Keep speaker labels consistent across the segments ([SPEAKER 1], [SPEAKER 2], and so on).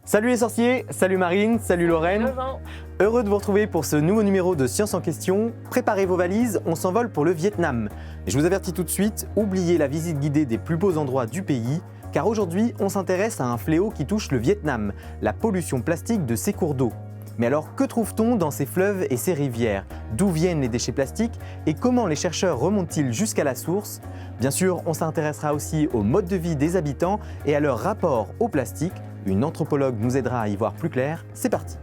[SPEAKER 1] Salut les sorciers, salut Marine, salut Lorraine. Heureux de vous retrouver pour ce nouveau numéro de Science en question. Préparez vos valises, on s'envole pour le Vietnam. Et je vous avertis tout de suite, oubliez la visite guidée des plus beaux endroits du pays, car aujourd'hui on s'intéresse à un fléau qui touche le Vietnam, la pollution plastique de ses cours d'eau. Mais alors que trouve-t-on dans ces fleuves et ces rivières? D'où viennent les déchets plastiques et comment les chercheurs remontent-ils jusqu'à la source? Bien sûr, on s'intéressera aussi au mode de vie des habitants et à leur rapport au plastique. Une anthropologue nous aidera à y voir plus clair. C'est parti!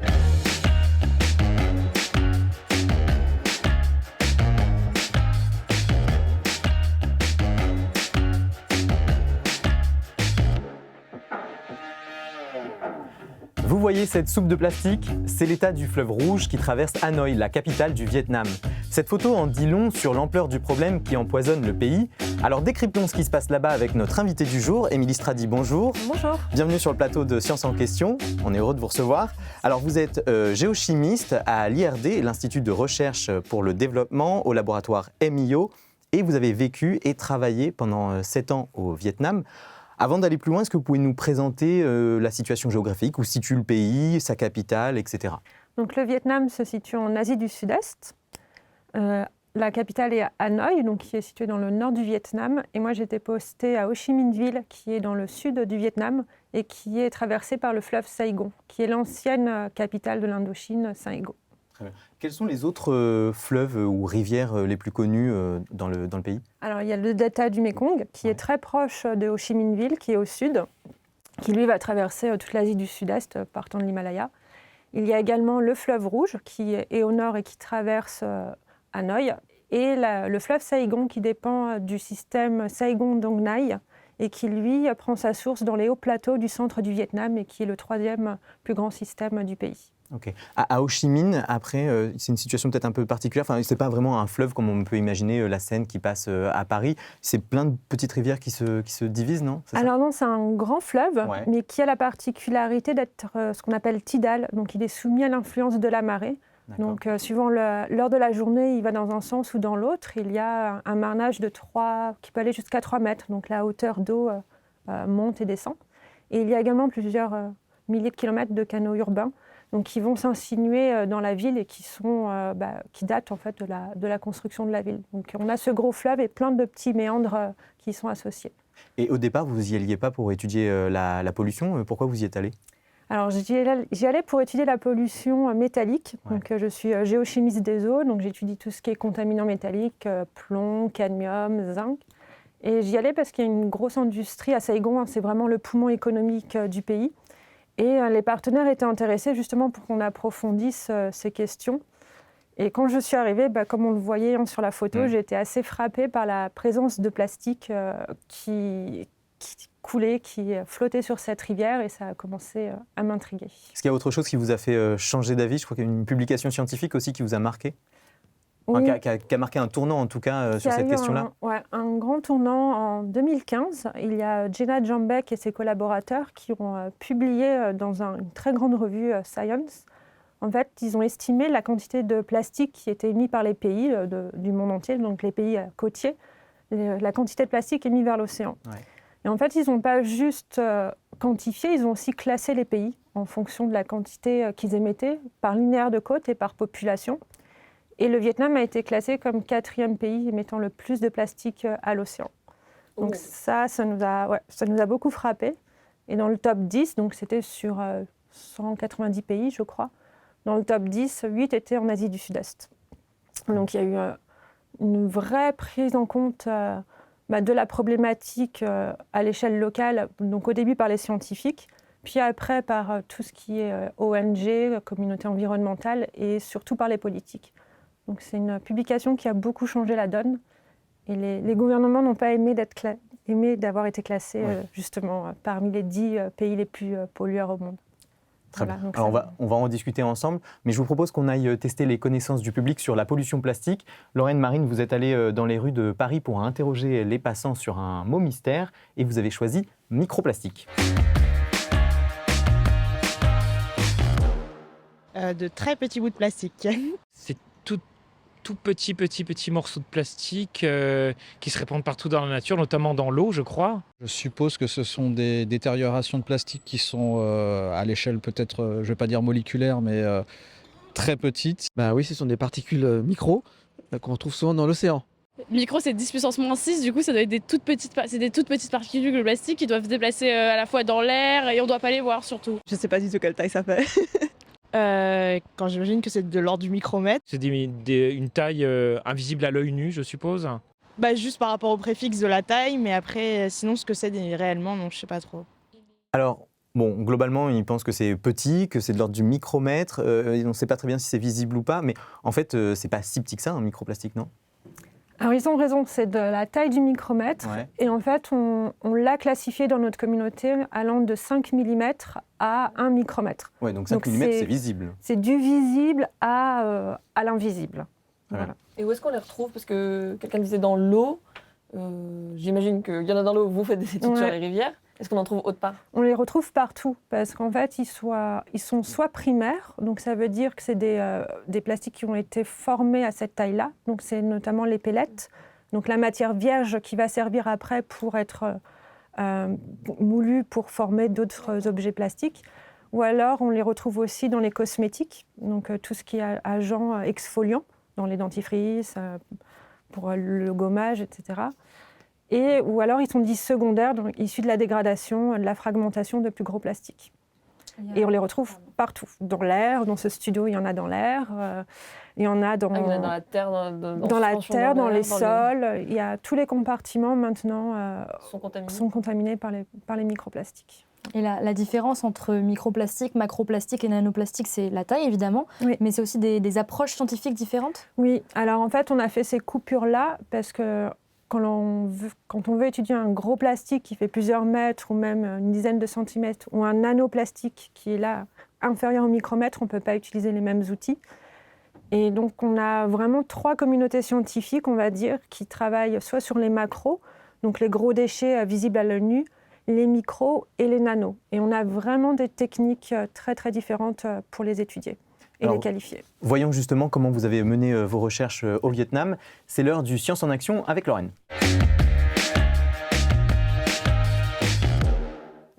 [SPEAKER 1] Vous voyez cette soupe de plastique? C'est l'état du fleuve Rouge qui traverse Hanoï, la capitale du Vietnam. Cette photo en dit long sur l'ampleur du problème qui empoisonne le pays. Alors décryptons ce qui se passe là-bas avec notre invité du jour, Émilie Strady, bonjour.
[SPEAKER 2] Bonjour.
[SPEAKER 1] Bienvenue sur le plateau de Science en question, on est heureux de vous recevoir. Alors vous êtes géochimiste à l'IRD, l'Institut de recherche pour le développement au laboratoire MIO, et vous avez vécu et travaillé pendant 7 ans au Vietnam. Avant d'aller plus loin, est-ce que vous pouvez nous présenter la situation géographique, où se situe le pays, sa capitale, etc.
[SPEAKER 2] Donc, le Vietnam se situe en Asie du Sud-Est. La capitale est à Hanoï, donc, qui est située dans le nord du Vietnam. Et moi, j'étais postée à Ho Chi Minh Ville, qui est dans le sud du Vietnam et qui est traversée par le fleuve Saigon, qui est l'ancienne capitale de l'Indochine, Saigon.
[SPEAKER 1] Très bien. Quels sont les autres fleuves ou rivières les plus connus dans le pays?
[SPEAKER 2] Alors, il y a le delta du Mekong, qui est très proche de Ho Chi Minh Ville, qui est au sud, qui lui va traverser toute l'Asie du Sud-Est, partant de l'Himalaya. Il y a également le fleuve Rouge, qui est au nord et qui traverse Hanoï, et le fleuve Saigon, qui dépend du système Saigon-Dong Nai, et qui, lui, prend sa source dans les hauts plateaux du centre du Vietnam, et qui est le 3e plus grand système du pays.
[SPEAKER 1] Ok. À Ho Chi Minh, après, c'est une situation peut-être un peu particulière. Enfin, c'est pas vraiment un fleuve comme on peut imaginer la Seine qui passe à Paris. C'est plein de petites rivières qui se divisent, non?
[SPEAKER 2] Alors non, c'est un grand fleuve,
[SPEAKER 1] Ouais.
[SPEAKER 2] mais qui a la particularité d'être ce qu'on appelle tidal. Donc il est soumis à l'influence de la marée. Donc suivant l'heure de la journée, il va dans un sens ou dans l'autre. Il y a un marnage qui peut aller jusqu'à 3 mètres. Donc la hauteur d'eau monte et descend. Et il y a également plusieurs milliers de kilomètres de canaux urbains, donc qui vont s'insinuer dans la ville et qui datent en fait de la construction de la ville. Donc on a ce gros fleuve et plein de petits méandres qui y sont associés. Et
[SPEAKER 1] au départ, vous n'y alliez pas pour étudier la pollution. Pourquoi vous y êtes allé?
[SPEAKER 2] Alors j'y allais pour étudier la pollution métallique. Ouais. Donc je suis géochimiste des eaux, donc j'étudie tout ce qui est contaminants métalliques, plomb, cadmium, zinc. Et j'y allais parce qu'il y a une grosse industrie à Saigon, c'est vraiment le poumon économique du pays. Et les partenaires étaient intéressés justement pour qu'on approfondisse ces questions. Et quand je suis arrivée, comme on le voyait sur la photo, j'ai été assez frappée par la présence de plastique qui coulait, qui flottait sur cette rivière, et ça a commencé à m'intriguer.
[SPEAKER 1] Est-ce qu'il y a autre chose qui vous a fait changer d'avis? Je crois qu'il y a une publication scientifique aussi qui vous a marqué.
[SPEAKER 2] Oui.
[SPEAKER 1] Enfin, qui a marqué un tournant en tout cas sur cette question-là.
[SPEAKER 2] Un grand tournant en 2015. Il y a Jenna Jambek et ses collaborateurs qui ont publié dans une très grande revue Science. En fait, ils ont estimé la quantité de plastique qui était émise par les pays du monde entier, donc les pays côtiers, la quantité de plastique émise vers l'océan. Ouais. Et en fait, ils n'ont pas juste quantifié, ils ont aussi classé les pays en fonction de la quantité qu'ils émettaient par linéaire de côte et par population. Et le Vietnam a été classé comme 4e pays émettant le plus de plastique à l'océan. Donc ça nous a beaucoup frappé. Et dans le top 10, donc c'était sur 190 pays, je crois, dans le top 10, 8 étaient en Asie du Sud-Est. Donc il y a eu une vraie prise en compte de la problématique à l'échelle locale, donc au début par les scientifiques, puis après par tout ce qui est ONG, communauté environnementale, et surtout par les politiques. Donc c'est une publication qui a beaucoup changé la donne, et les gouvernements n'ont pas aimé d'avoir été classés justement parmi les 10 pays les plus pollueurs au monde.
[SPEAKER 1] Très bien. Alors on va en discuter ensemble, mais je vous propose qu'on aille tester les connaissances du public sur la pollution plastique. Lorraine, Marine, vous êtes allée dans les rues de Paris pour interroger les passants sur un mot mystère, et vous avez choisi microplastique.
[SPEAKER 3] De très petits bouts de plastique.
[SPEAKER 4] C'est
[SPEAKER 3] tout petits morceaux de plastique qui se répandent partout dans la nature, notamment dans l'eau, je crois.
[SPEAKER 4] Je suppose que ce sont des détériorations de plastique qui sont à l'échelle peut-être, je ne vais pas dire moléculaire, mais très petites.
[SPEAKER 1] Bah oui, ce sont des particules micro qu'on retrouve souvent dans l'océan.
[SPEAKER 5] Micro, c'est 10 puissance moins 6, du coup, ça doit être des toutes petites particules de plastique qui doivent se déplacer à la fois dans l'air et on doit pas les voir surtout.
[SPEAKER 6] Je sais pas du tout quelle taille ça fait. Quand j'imagine que c'est de l'ordre du micromètre.
[SPEAKER 3] C'est une taille invisible à l'œil nu, je suppose.
[SPEAKER 6] Bah, juste par rapport au préfixe de la taille, mais après, sinon, ce que c'est réellement, non, je sais pas trop.
[SPEAKER 1] Alors, bon, globalement, ils pensent que c'est petit, que c'est de l'ordre du micromètre. On ne sait pas très bien si c'est visible ou pas, mais en fait, c'est pas si petit que ça, un microplastique, non?
[SPEAKER 2] Alors ils ont raison, c'est de la taille du micromètre.
[SPEAKER 1] Ouais.
[SPEAKER 2] Et en fait, on l'a classifié dans notre communauté allant de 5 mm à 1 micromètre.
[SPEAKER 1] Ouais, donc 5 mm, c'est visible.
[SPEAKER 2] C'est du visible à l'invisible. Voilà.
[SPEAKER 7] Et où est-ce qu'on les retrouve? Parce que quelqu'un disait dans l'eau. J'imagine qu'il y en a dans l'eau, vous faites des études sur les rivières. Est-ce qu'on en trouve autre part?
[SPEAKER 2] On les retrouve partout parce qu'en fait, ils sont soit primaires, donc ça veut dire que c'est des plastiques qui ont été formés à cette taille-là, donc c'est notamment les pellettes, donc la matière vierge qui va servir après pour être moulue pour former d'autres objets plastiques. Ou alors, on les retrouve aussi dans les cosmétiques, donc tout ce qui est agent exfoliant, dans les dentifrices, pour le gommage, etc. Ou alors ils sont dits secondaires, donc issus de la dégradation, de la fragmentation de plus gros plastiques. Et on les retrouve partout, dans l'air, dans ce studio il y en a dans l'air, il y en a dans,
[SPEAKER 7] il y en a dans la terre,
[SPEAKER 2] dans les sols, il y a tous les compartiments maintenant sont contaminés par les microplastiques.
[SPEAKER 8] Et la différence entre microplastique, macroplastique et nanoplastique, c'est la taille évidemment,
[SPEAKER 2] oui.
[SPEAKER 8] Mais c'est aussi des approches scientifiques différentes?
[SPEAKER 2] Oui, alors en fait on a fait ces coupures-là parce que quand on veut étudier un gros plastique qui fait plusieurs mètres ou même une dizaine de centimètres ou un nanoplastique qui est là inférieur au micromètre, on ne peut pas utiliser les mêmes outils. Et donc on a vraiment 3 communautés scientifiques, on va dire, qui travaillent soit sur les macros, donc les gros déchets visibles à l'œil nu, les micros et les nanos. Et on a vraiment des techniques très très différentes pour les étudier et les qualifier.
[SPEAKER 1] Voyons justement comment vous avez mené vos recherches au Vietnam. C'est l'heure du Science en Action avec Lorraine.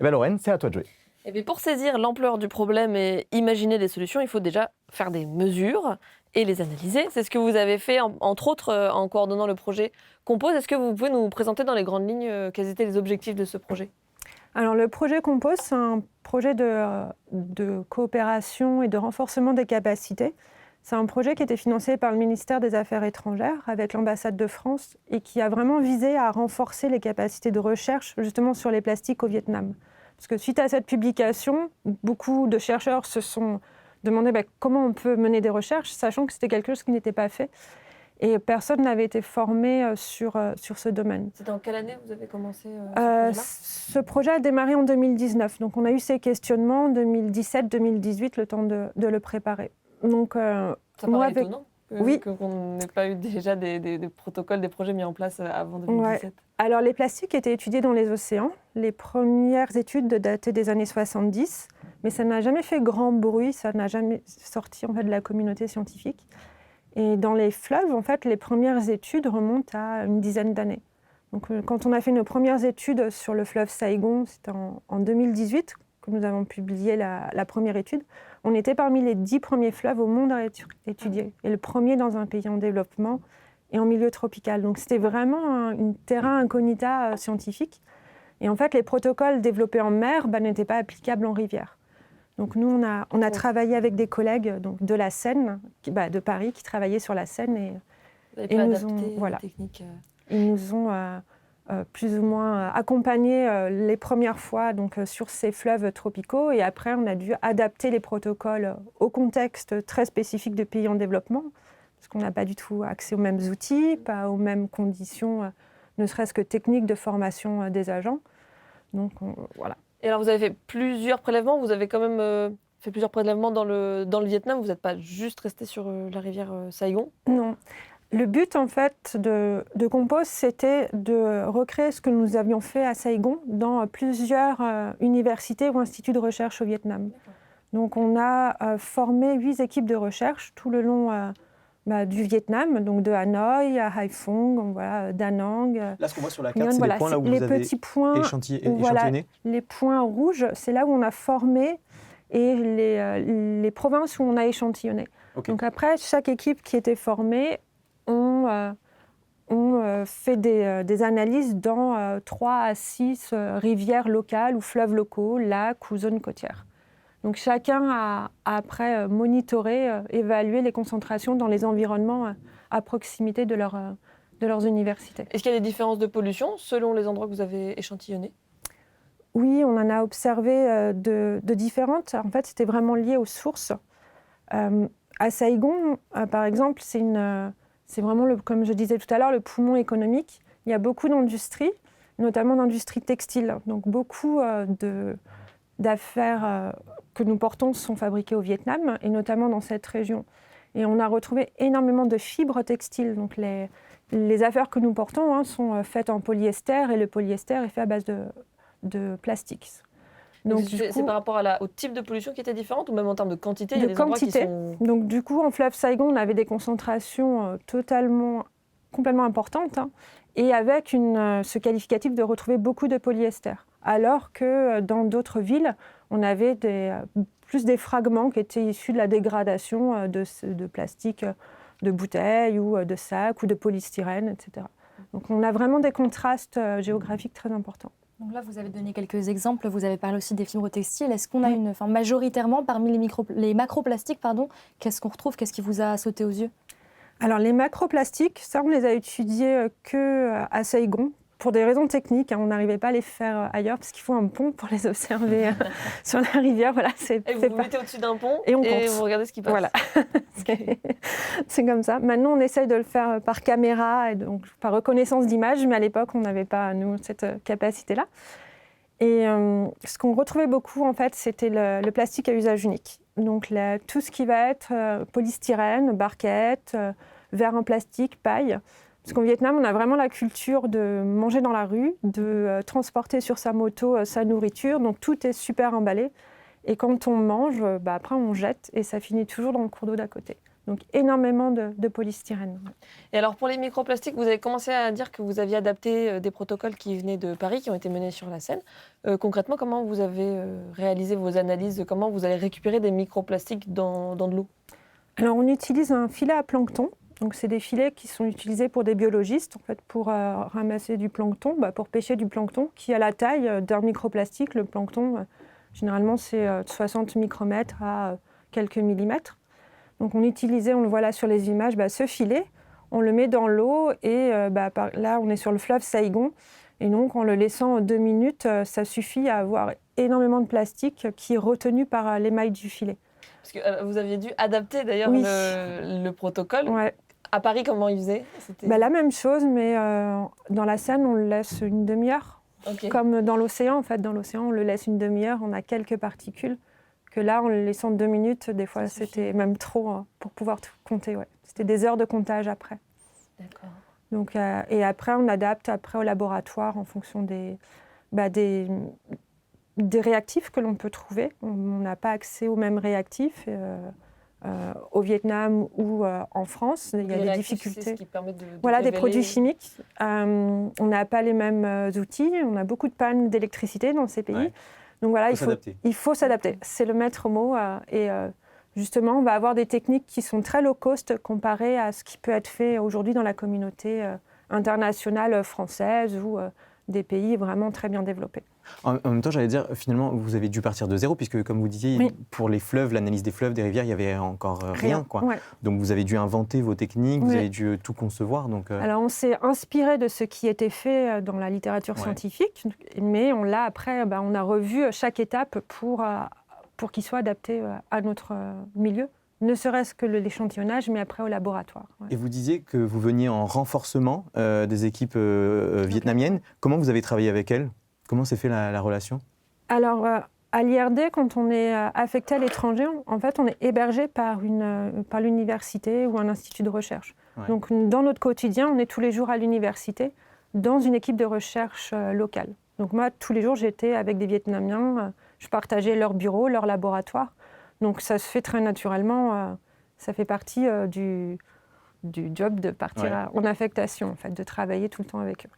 [SPEAKER 1] Eh bien Lorraine, c'est à toi de jouer.
[SPEAKER 7] Et bien pour saisir l'ampleur du problème et imaginer des solutions, il faut déjà faire des mesures et les analyser. C'est ce que vous avez fait, entre autres, en coordonnant le projet Compose. Est-ce que vous pouvez nous présenter dans les grandes lignes quels étaient les objectifs de ce projet ?
[SPEAKER 2] Alors le projet Compose, c'est un projet de coopération et de renforcement des capacités. C'est un projet qui était financé par le ministère des Affaires étrangères avec l'ambassade de France et qui a vraiment visé à renforcer les capacités de recherche justement sur les plastiques au Vietnam. Parce que suite à cette publication, beaucoup de chercheurs se sont demandé comment on peut mener des recherches, sachant que c'était quelque chose qui n'était pas fait. Et personne n'avait été formé sur ce domaine.
[SPEAKER 7] C'était en quelle année vous avez commencé
[SPEAKER 2] ce projet a démarré en 2019. Donc on a eu ces questionnements en 2017-2018, le temps de le préparer. Donc,
[SPEAKER 7] ça paraît étonnant
[SPEAKER 2] oui.
[SPEAKER 7] qu'on n'ait pas eu déjà des protocoles, des projets mis en place avant 2017.
[SPEAKER 2] Ouais. Alors les plastiques étaient étudiés dans les océans. Les premières études dataient des années 70, mais ça n'a jamais fait grand bruit, ça n'a jamais sorti en fait, de la communauté scientifique. Et dans les fleuves, en fait, les premières études remontent à une dizaine d'années. Donc, quand on a fait nos premières études sur le fleuve Saïgon, c'était en 2018 que nous avons publié la première étude, on était parmi les 10 premiers fleuves au monde à être étudiés. Et le premier dans un pays en développement et en milieu tropical. Donc, c'était vraiment un terrain incognita scientifique. Et en fait, les protocoles développés en mer n'étaient pas applicables en rivière. Donc nous, on a travaillé avec des collègues donc, de la Seine, de Paris, qui travaillaient sur la Seine.
[SPEAKER 7] Et nous ont, techniques.
[SPEAKER 2] Ils nous ont plus ou moins accompagnés les premières fois donc, sur ces fleuves tropicaux. Et après, on a dû adapter les protocoles au contexte très spécifique de pays en développement, parce qu'on n'a pas du tout accès aux mêmes outils, pas aux mêmes conditions, ne serait-ce que techniques de formation des agents. Donc voilà.
[SPEAKER 7] Et alors, vous avez fait plusieurs prélèvements, vous avez quand même fait plusieurs prélèvements dans le Vietnam, vous n'êtes pas juste resté sur la rivière Saïgon?
[SPEAKER 2] Non. Le but, en fait, de Compose, c'était de recréer ce que nous avions fait à Saïgon dans plusieurs universités ou instituts de recherche au Vietnam. Donc, on a formé 8 équipes de recherche tout le long du Vietnam, donc de Hanoï à Haiphong, voilà, Da Nang.
[SPEAKER 1] Là, ce qu'on voit sur la
[SPEAKER 2] Nhân,
[SPEAKER 1] carte, c'est
[SPEAKER 2] voilà,
[SPEAKER 1] les points là où
[SPEAKER 2] les
[SPEAKER 1] vous avez
[SPEAKER 2] petits points, voilà,
[SPEAKER 1] échantillonné.
[SPEAKER 2] les points rouges, c'est là où on a formé et les provinces où on a échantillonné.
[SPEAKER 1] Okay.
[SPEAKER 2] Donc après, chaque équipe qui était formée ont fait des analyses dans 3 à 6 rivières locales ou fleuves locaux, lacs ou zones côtières. Donc chacun a après monitoré, évalué les concentrations dans les environnements à proximité de leurs universités.
[SPEAKER 7] Est-ce qu'il y a des différences de pollution selon les endroits que vous avez échantillonnés?
[SPEAKER 2] Oui, on en a observé de différentes. En fait, c'était vraiment lié aux sources. À Saigon, par exemple, c'est vraiment, comme je disais tout à l'heure, le poumon économique. Il y a beaucoup d'industries, notamment d'industries textiles. Donc beaucoup d'affaires que nous portons sont fabriquées au Vietnam, et notamment dans cette région. Et on a retrouvé énormément de fibres textiles. Donc les affaires que nous portons sont faites en polyester, et le polyester est fait à base de plastique.
[SPEAKER 7] Donc c'est par rapport au type de pollution qui était différente, ou même en termes de quantité? Il y a des endroits qui sont...
[SPEAKER 2] Donc du coup, en fleuve Saigon, on avait des concentrations complètement importantes, et avec ce qualificatif de retrouver beaucoup de polyester. Alors que dans d'autres villes, on avait plus des fragments qui étaient issus de la dégradation de plastique, de bouteilles ou de sacs ou de polystyrène, etc. Donc on a vraiment des contrastes géographiques très importants.
[SPEAKER 8] Donc là, vous avez donné quelques exemples, vous avez parlé aussi des fibres textiles. Est-ce qu'on a majoritairement, parmi les macroplastiques, qu'est-ce qu'on retrouve, qu'est-ce qui vous a sauté aux yeux?
[SPEAKER 2] Alors les macroplastiques, ça on les a étudiés qu'à Saigon. Pour des raisons techniques, on n'arrivait pas à les faire ailleurs parce qu'il faut un pont pour les observer sur la rivière. Voilà,
[SPEAKER 7] et vous mettez au-dessus d'un pont
[SPEAKER 2] et
[SPEAKER 7] vous regardez ce qui passe.
[SPEAKER 2] Voilà, c'est comme ça. Maintenant, on essaye de le faire par caméra et donc par reconnaissance d'image, mais à l'époque, on n'avait pas, nous, cette capacité-là. Et ce qu'on retrouvait beaucoup, en fait, c'était le plastique à usage unique. Donc tout ce qui va être polystyrène, barquette, verre en plastique, paille. Parce qu'au Vietnam, on a vraiment la culture de manger dans la rue, de transporter sur sa moto sa nourriture. Donc tout est super emballé. Et quand on mange, après on jette et ça finit toujours dans le cours d'eau d'à côté. Donc énormément de polystyrène.
[SPEAKER 7] Et alors pour les microplastiques, vous avez commencé à dire que vous aviez adapté des protocoles qui venaient de Paris, qui ont été menés sur la Seine. Concrètement, comment vous avez réalisé vos analyses? Comment vous allez récupérer des microplastiques dans de l'eau?
[SPEAKER 2] Alors on utilise un filet à plancton. Donc c'est des filets qui sont utilisés pour des biologistes, en fait, pour ramasser du plancton, pour pêcher du plancton, qui a la taille d'un microplastique. Le plancton, généralement, c'est 60 micromètres à quelques millimètres. Donc on utilisait, on le voit là sur les images, ce filet, on le met dans l'eau et là on est sur le fleuve Saigon. Et donc en le laissant 2 minutes, ça suffit à avoir énormément de plastique qui est retenu par l'émail du filet.
[SPEAKER 7] Parce que vous aviez dû adapter d'ailleurs le protocole.
[SPEAKER 2] Ouais.
[SPEAKER 7] À Paris, comment ils faisaient?
[SPEAKER 2] La même chose, mais dans la Seine, on le laisse une demi-heure.
[SPEAKER 7] Okay.
[SPEAKER 2] Comme dans l'océan, en fait. Dans l'océan, on le laisse une demi-heure, on a quelques particules. Que là, en le laissant 2 minutes, des fois, c'était même trop pour pouvoir tout compter. Ouais. C'était des heures de comptage après.
[SPEAKER 7] D'accord.
[SPEAKER 2] Donc, et après, on adapte au laboratoire en fonction des réactifs que l'on peut trouver. On n'a pas accès aux mêmes réactifs. Au Vietnam ou en France, il y a des difficultés.
[SPEAKER 7] C'est ce qui permet de
[SPEAKER 2] des produits chimiques. On n'a pas les mêmes outils. On a beaucoup de pannes d'électricité dans ces pays.
[SPEAKER 1] Ouais.
[SPEAKER 2] Donc voilà, il faut s'adapter. C'est le maître mot. Justement, on va avoir des techniques qui sont très low cost comparées à ce qui peut être fait aujourd'hui dans la communauté internationale française ou des pays vraiment très bien développés.
[SPEAKER 1] En même temps, j'allais dire, finalement, vous avez dû partir de zéro, puisque, comme vous disiez, pour les fleuves, l'analyse des fleuves, des rivières, il n'y avait encore rien. Quoi.
[SPEAKER 2] Ouais.
[SPEAKER 1] Donc, vous avez dû inventer vos techniques, vous avez dû tout concevoir. Donc,
[SPEAKER 2] Alors, on s'est inspiré de ce qui était fait dans la littérature scientifique, mais on l'a après, on a revu chaque étape pour qu'il soit adapté à notre milieu. Ne serait-ce que l'échantillonnage, mais après au laboratoire. Ouais.
[SPEAKER 1] Et vous disiez que vous veniez en renforcement des équipes vietnamiennes. Comment vous avez travaillé avec elles? Comment s'est fait la relation? Alors, à l'IRD, quand on est affecté à l'étranger, en fait, on est hébergé par l'université ou un institut de recherche. Ouais. Donc, dans notre quotidien, on est tous les jours à l'université, dans une équipe de recherche locale. Donc, moi, tous les jours, j'étais avec des Vietnamiens, je partageais leur bureau, leur laboratoire. Donc, ça se fait très naturellement, ça fait partie
[SPEAKER 2] du job de partir en affectation, en fait, de travailler tout le temps avec eux.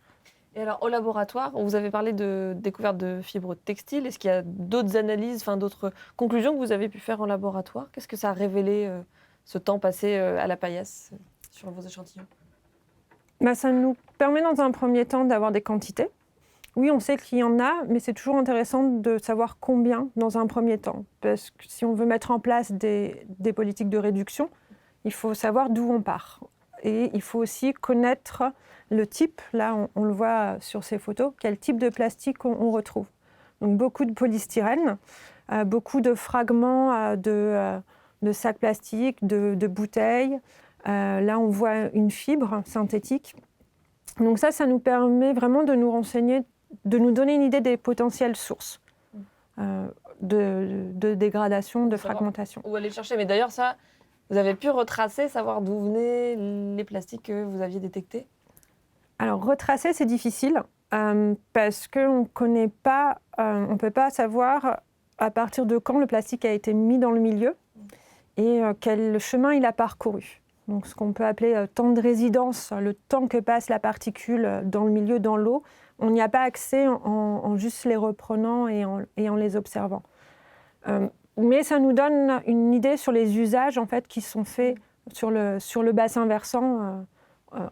[SPEAKER 7] Et alors, au laboratoire, vous avez parlé de découverte de fibres textiles. Est-ce qu'il y a d'autres analyses, d'autres conclusions que vous avez pu faire en laboratoire? Qu'est-ce que ça a révélé, ce temps passé à la paillasse sur vos échantillons?
[SPEAKER 2] Ça nous permet dans un premier temps d'avoir des quantités. Oui, on sait qu'il y en a, mais c'est toujours intéressant de savoir combien dans un premier temps. Parce que si on veut mettre en place des politiques de réduction, il faut savoir d'où on part. Et il faut aussi connaître le type, là on le voit sur ces photos, quel type de plastique on retrouve. Donc beaucoup de polystyrène, beaucoup de fragments de sacs plastiques, de bouteilles. Là on voit une fibre synthétique. Donc ça nous permet vraiment de nous renseigner, de nous donner une idée des potentielles sources de dégradation, de fragmentation.
[SPEAKER 7] Où aller chercher. Mais d'ailleurs ça, vous avez pu retracer, savoir d'où venaient les plastiques que vous aviez détectés?
[SPEAKER 2] Alors, retracer, c'est difficile parce qu'on ne peut pas savoir à partir de quand le plastique a été mis dans le milieu et quel chemin il a parcouru. Donc, ce qu'on peut appeler temps de résidence, le temps que passe la particule dans le milieu, dans l'eau, on n'y a pas accès en juste les reprenant et en les observant. Mais ça nous donne une idée sur les usages en fait, qui sont faits sur le bassin versant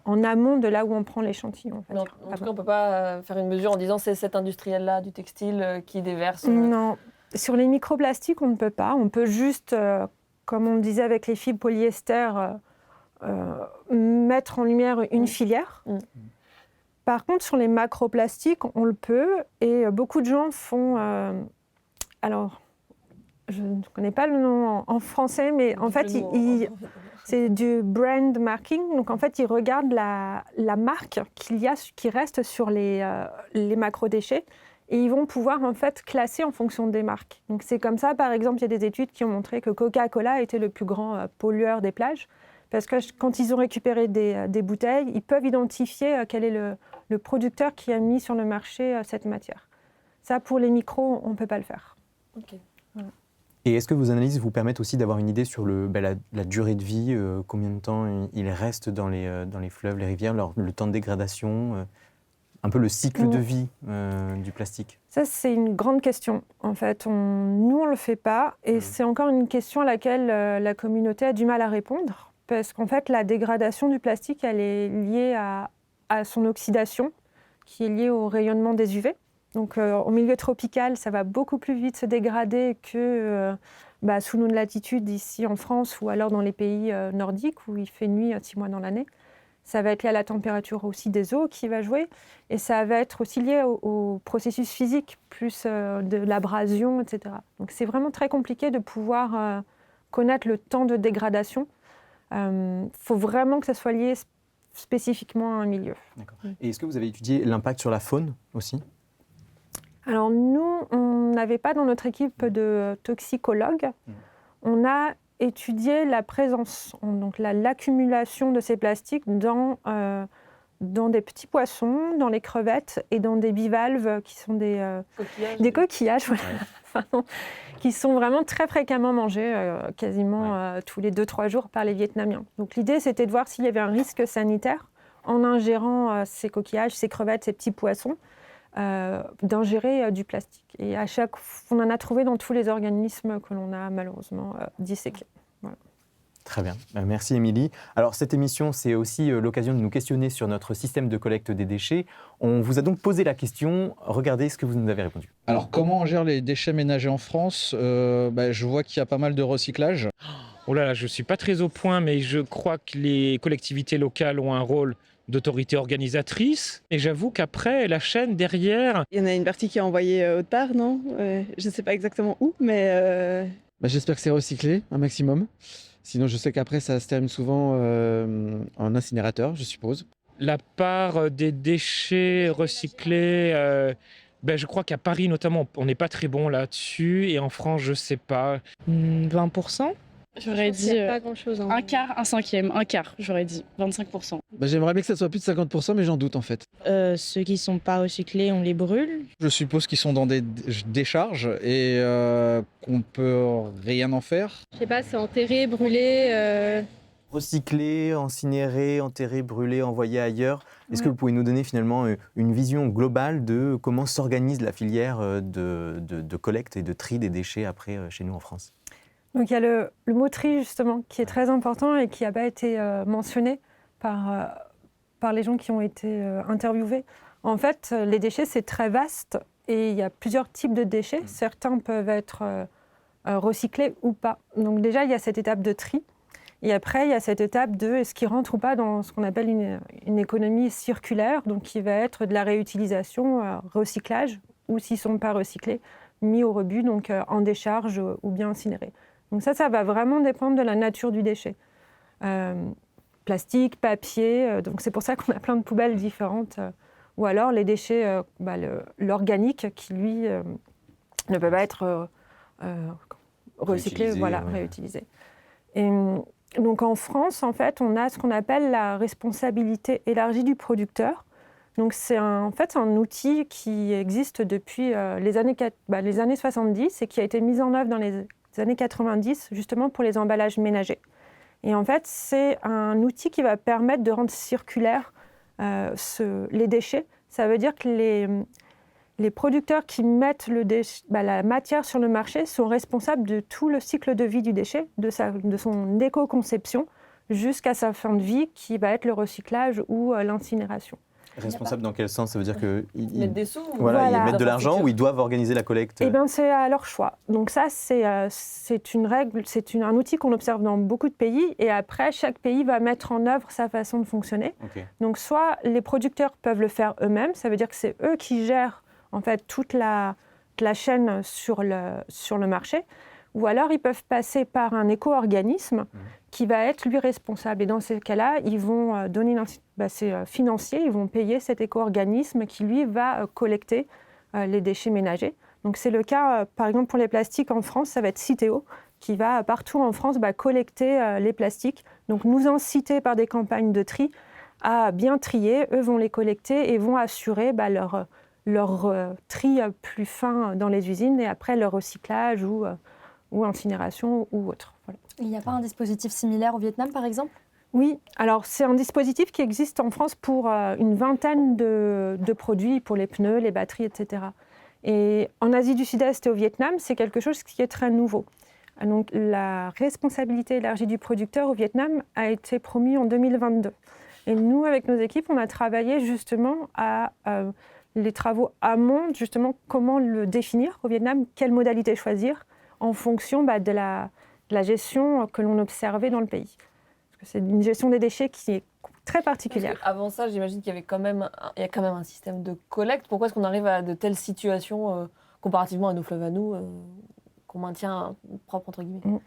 [SPEAKER 2] en amont de là où on prend l'échantillon. En tout
[SPEAKER 7] cas, on ne peut pas faire une mesure en disant c'est cet industriel-là du textile qui déverse.
[SPEAKER 2] Non, sur les microplastiques, on ne peut pas. On peut juste, comme on le disait avec les fibres polyester, mettre en lumière une filière. Par contre, sur les macroplastiques, on le peut. Et beaucoup de gens font... alors, je ne connais pas le nom en français, mais en fait, c'est du brand marking. Donc, en fait, ils regardent la marque qui reste sur les macrodéchets et ils vont pouvoir, en fait, classer en fonction des marques. Donc, c'est comme ça, par exemple, il y a des études qui ont montré que Coca-Cola était le plus grand pollueur des plages parce que quand ils ont récupéré des bouteilles, ils peuvent identifier quel est le producteur qui a mis sur le marché cette matière. Ça, pour les micros, on ne peut pas le faire.
[SPEAKER 7] OK.
[SPEAKER 2] Voilà.
[SPEAKER 1] Et est-ce que vos analyses vous permettent aussi d'avoir une idée sur la durée de vie, combien de temps il reste dans les fleuves, les rivières, le temps de dégradation, un peu le cycle de vie du plastique?
[SPEAKER 2] Ça, c'est une grande question. En fait, nous, on ne le fait pas. Et c'est encore une question à laquelle la communauté a du mal à répondre. Parce qu'en fait, la dégradation du plastique, elle est liée à son oxydation, qui est liée au rayonnement des UV. Donc, au milieu tropical, ça va beaucoup plus vite se dégrader que sous nos latitudes ici en France ou alors dans les pays nordiques où il fait nuit 6 mois dans l'année. Ça va être lié à la température aussi des eaux qui va jouer et ça va être aussi lié au processus physique, plus de l'abrasion, etc. Donc, c'est vraiment très compliqué de pouvoir connaître le temps de dégradation. Faut vraiment que ça soit lié spécifiquement à un milieu.
[SPEAKER 1] D'accord. Et est-ce que vous avez étudié l'impact sur la faune aussi ?
[SPEAKER 2] Alors nous, on n'avait pas dans notre équipe de toxicologues. On a étudié la présence, donc l'accumulation de ces plastiques dans des petits poissons, dans les crevettes et dans des bivalves qui sont des coquillages voilà. Qui sont vraiment très fréquemment mangés, quasiment tous les 2-3 jours par les Vietnamiens. Donc l'idée, c'était de voir s'il y avait un risque sanitaire en ingérant ces coquillages, ces crevettes, ces petits poissons, d'ingérer du plastique. Et on en a trouvé dans tous les organismes que l'on a malheureusement disséqués. Voilà.
[SPEAKER 1] Très bien, merci Émilie. Alors cette émission, c'est aussi l'occasion de nous questionner sur notre système de collecte des déchets. On vous a donc posé la question, regardez ce que vous nous avez répondu.
[SPEAKER 4] Alors comment on gère les déchets ménagers en France ? Je vois qu'il y a pas mal de recyclage.
[SPEAKER 3] Oh là là, je ne suis pas très au point, mais je crois que les collectivités locales ont un rôle d'autorité organisatrice. Et j'avoue qu'après, la chaîne derrière...
[SPEAKER 6] Il y en a une partie qui est envoyée autre part, non ? Je ne sais pas exactement où, mais...
[SPEAKER 9] J'espère que c'est recyclé un maximum. Sinon, je sais qu'après, ça se termine souvent en incinérateur, je suppose.
[SPEAKER 3] La part des déchets recyclés, je crois qu'à Paris notamment, on n'est pas très bon là-dessus. Et en France, je ne sais pas.
[SPEAKER 5] 20%. J'aurais dit
[SPEAKER 10] pas grand-chose, hein.
[SPEAKER 5] un quart, un cinquième, un quart, j'aurais dit 25%.
[SPEAKER 9] J'aimerais bien que ça soit plus de 50%, mais j'en doute en fait.
[SPEAKER 6] Ceux qui ne sont pas recyclés, on les brûle.
[SPEAKER 4] Je suppose qu'ils sont dans des décharges et qu'on peut rien en faire.
[SPEAKER 10] Je sais pas, c'est enterré, brûlé,
[SPEAKER 1] Recycler, incinérer, enterrer, brûler, envoyer ailleurs. Est-ce que
[SPEAKER 2] Ouais.
[SPEAKER 1] vous pouvez nous donner finalement une vision globale de comment s'organise la filière de collecte et de tri des déchets après chez nous en France?
[SPEAKER 2] Donc il y a le mot tri justement qui est très important et qui n'a pas été mentionné par les gens qui ont été interviewés. En fait, les déchets, c'est très vaste et il y a plusieurs types de déchets. Certains peuvent être recyclés ou pas. Donc déjà, il y a cette étape de tri. Et après, il y a cette étape de est-ce qu'ils rentrent ou pas dans ce qu'on appelle une économie circulaire, donc qui va être de la réutilisation, recyclage, ou s'ils ne sont pas recyclés, mis au rebut, donc en décharge ou bien incinérés. Donc ça va vraiment dépendre de la nature du déchet. Plastique, papier, donc c'est pour ça qu'on a plein de poubelles différentes. Ou alors les déchets, l'organique qui, lui, ne peut pas être recyclé,
[SPEAKER 1] Réutilisé,
[SPEAKER 2] voilà,
[SPEAKER 1] ouais.
[SPEAKER 2] réutilisé. Et donc en France, en fait, on a ce qu'on appelle la responsabilité élargie du producteur. Donc c'est un outil qui existe depuis les années 70 et qui a été mis en œuvre dans les années 90, justement pour les emballages ménagers. Et en fait, c'est un outil qui va permettre de rendre circulaires les déchets. Ça veut dire que les producteurs qui mettent la matière sur le marché sont responsables de tout le cycle de vie du déchet, de son éco-conception jusqu'à sa fin de vie, qui va être le recyclage ou l'incinération.
[SPEAKER 1] Responsable dans quel sens? Ça veut dire qu'ils
[SPEAKER 7] Ils mettent des sous ou
[SPEAKER 1] voilà, ils
[SPEAKER 2] Voilà.
[SPEAKER 1] mettent de l'argent ou ils doivent organiser la collecte?
[SPEAKER 2] Eh bien, c'est à leur choix. Donc ça, c'est une règle, un outil qu'on observe dans beaucoup de pays. Et après, chaque pays va mettre en œuvre sa façon de fonctionner.
[SPEAKER 1] Ok.
[SPEAKER 2] Donc soit les producteurs peuvent le faire eux-mêmes, ça veut dire que c'est eux qui gèrent en fait toute la chaîne sur le marché, ou alors ils peuvent passer par un éco-organisme qui va être lui responsable. Et dans ces cas-là, ils vont donner c'est financier, ils vont payer cet éco-organisme qui lui va collecter les déchets ménagers. Donc c'est le cas, par exemple pour les plastiques en France, ça va être Citeo qui va partout en France collecter les plastiques. Donc nous inciter par des campagnes de tri à bien trier. Eux vont les collecter et vont assurer leur tri plus fin dans les usines et après leur recyclage ou incinération ou autre. Voilà.
[SPEAKER 8] Il n'y a pas un dispositif similaire au Vietnam, par exemple?
[SPEAKER 2] Oui, alors c'est un dispositif qui existe en France pour une vingtaine de produits, pour les pneus, les batteries, etc. Et en Asie du Sud-Est et au Vietnam, c'est quelque chose qui est très nouveau. Donc la responsabilité élargie du producteur au Vietnam a été promue en 2022. Et nous, avec nos équipes, on a travaillé justement à les travaux amont, justement comment le définir au Vietnam, quelle modalité choisir en fonction de la gestion que l'on observait dans le pays. Parce que c'est une gestion des déchets qui est très particulière.
[SPEAKER 7] Avant ça, j'imagine qu'il y avait quand même un système de collecte. Pourquoi est-ce qu'on arrive à de telles situations comparativement à nos fleuves à nous qu'on maintient propre entre guillemets?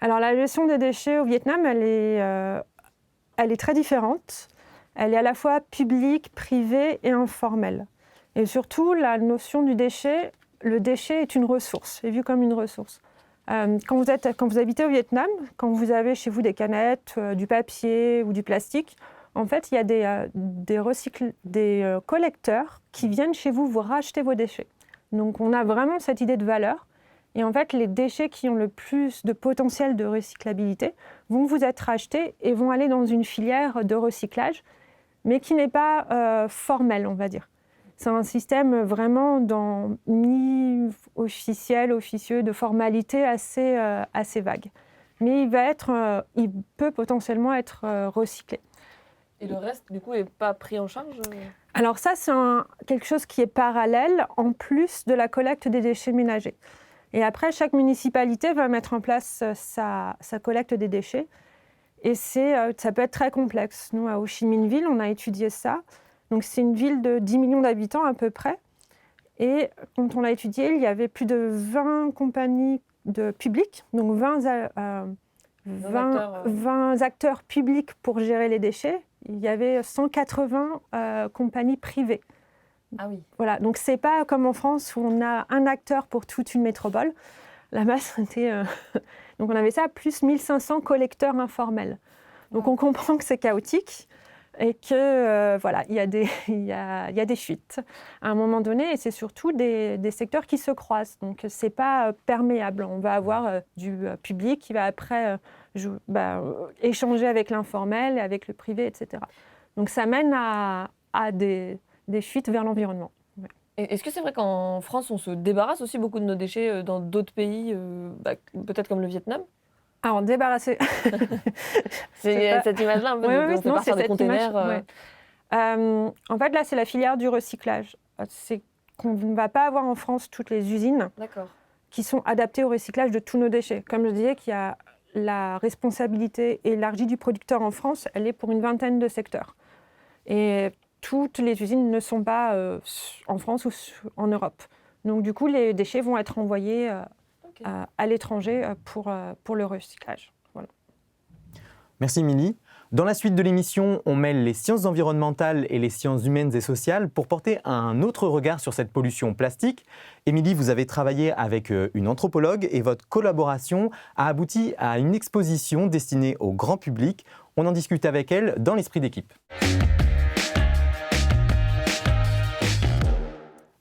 [SPEAKER 2] Alors la gestion des déchets au Vietnam, elle est très différente. Elle est à la fois publique, privée et informelle. Et surtout, la notion du déchet, le déchet est une ressource, est vu comme une ressource. Quand vous habitez au Vietnam, quand vous avez chez vous des canettes, du papier ou du plastique, en fait, il y a des collecteurs qui viennent chez vous racheter vos déchets. Donc, on a vraiment cette idée de valeur. Et en fait, les déchets qui ont le plus de potentiel de recyclabilité vont vous être rachetés et vont aller dans une filière de recyclage, mais qui n'est pas formelle, on va dire. C'est un système vraiment mi-officiel, officieux, de formalité assez vague. Mais il peut potentiellement être recyclé.
[SPEAKER 7] Et le reste, du coup, n'est pas pris en charge?
[SPEAKER 2] Alors ça, c'est quelque chose qui est parallèle, en plus de la collecte des déchets ménagers. Et après, chaque municipalité va mettre en place sa collecte des déchets. Et ça peut être très complexe. Nous, à Ho Chi Minh Ville, on a étudié ça. Donc, c'est une ville de 10 millions d'habitants à peu près. Et quand on l'a étudié, il y avait plus de 20 compagnies publiques, donc 20 acteurs publics pour gérer les déchets. Il y avait 180 compagnies privées.
[SPEAKER 7] Ah oui.
[SPEAKER 2] Voilà, donc c'est pas comme en France où on a un acteur pour toute une métropole. Là-bas, c'était... Donc on avait ça, plus 1500 collecteurs informels. Donc on comprend que c'est chaotique. et que voilà, il y a des fuites à un moment donné, et c'est surtout des secteurs qui se croisent. Donc c'est pas perméable. On va avoir du public qui va après échanger avec l'informel, avec le privé, etc. Donc ça mène à des fuites vers l'environnement. Ouais.
[SPEAKER 7] Et est-ce que c'est vrai qu'en France, on se débarrasse aussi beaucoup de nos déchets dans d'autres pays, peut-être comme le Vietnam?
[SPEAKER 2] Alors, débarrasser.
[SPEAKER 7] C'est cette image-là, un peu, on fait partir des containers.
[SPEAKER 2] En fait, là, c'est la filière du recyclage. C'est qu'on ne va pas avoir en France toutes les usines qui sont adaptées au recyclage de tous nos déchets. Comme je disais, qu'il y a la responsabilité élargie du producteur en France, elle est pour une vingtaine de secteurs. Et toutes les usines ne sont pas en France ou en Europe. Donc, du coup, les déchets vont être envoyés à l'étranger pour le recyclage. Voilà.
[SPEAKER 1] Merci Émilie. Dans la suite de l'émission, on mêle les sciences environnementales et les sciences humaines et sociales pour porter un autre regard sur cette pollution plastique. Émilie, vous avez travaillé avec une anthropologue et votre collaboration a abouti à une exposition destinée au grand public. On en discute avec elle dans l'esprit d'équipe.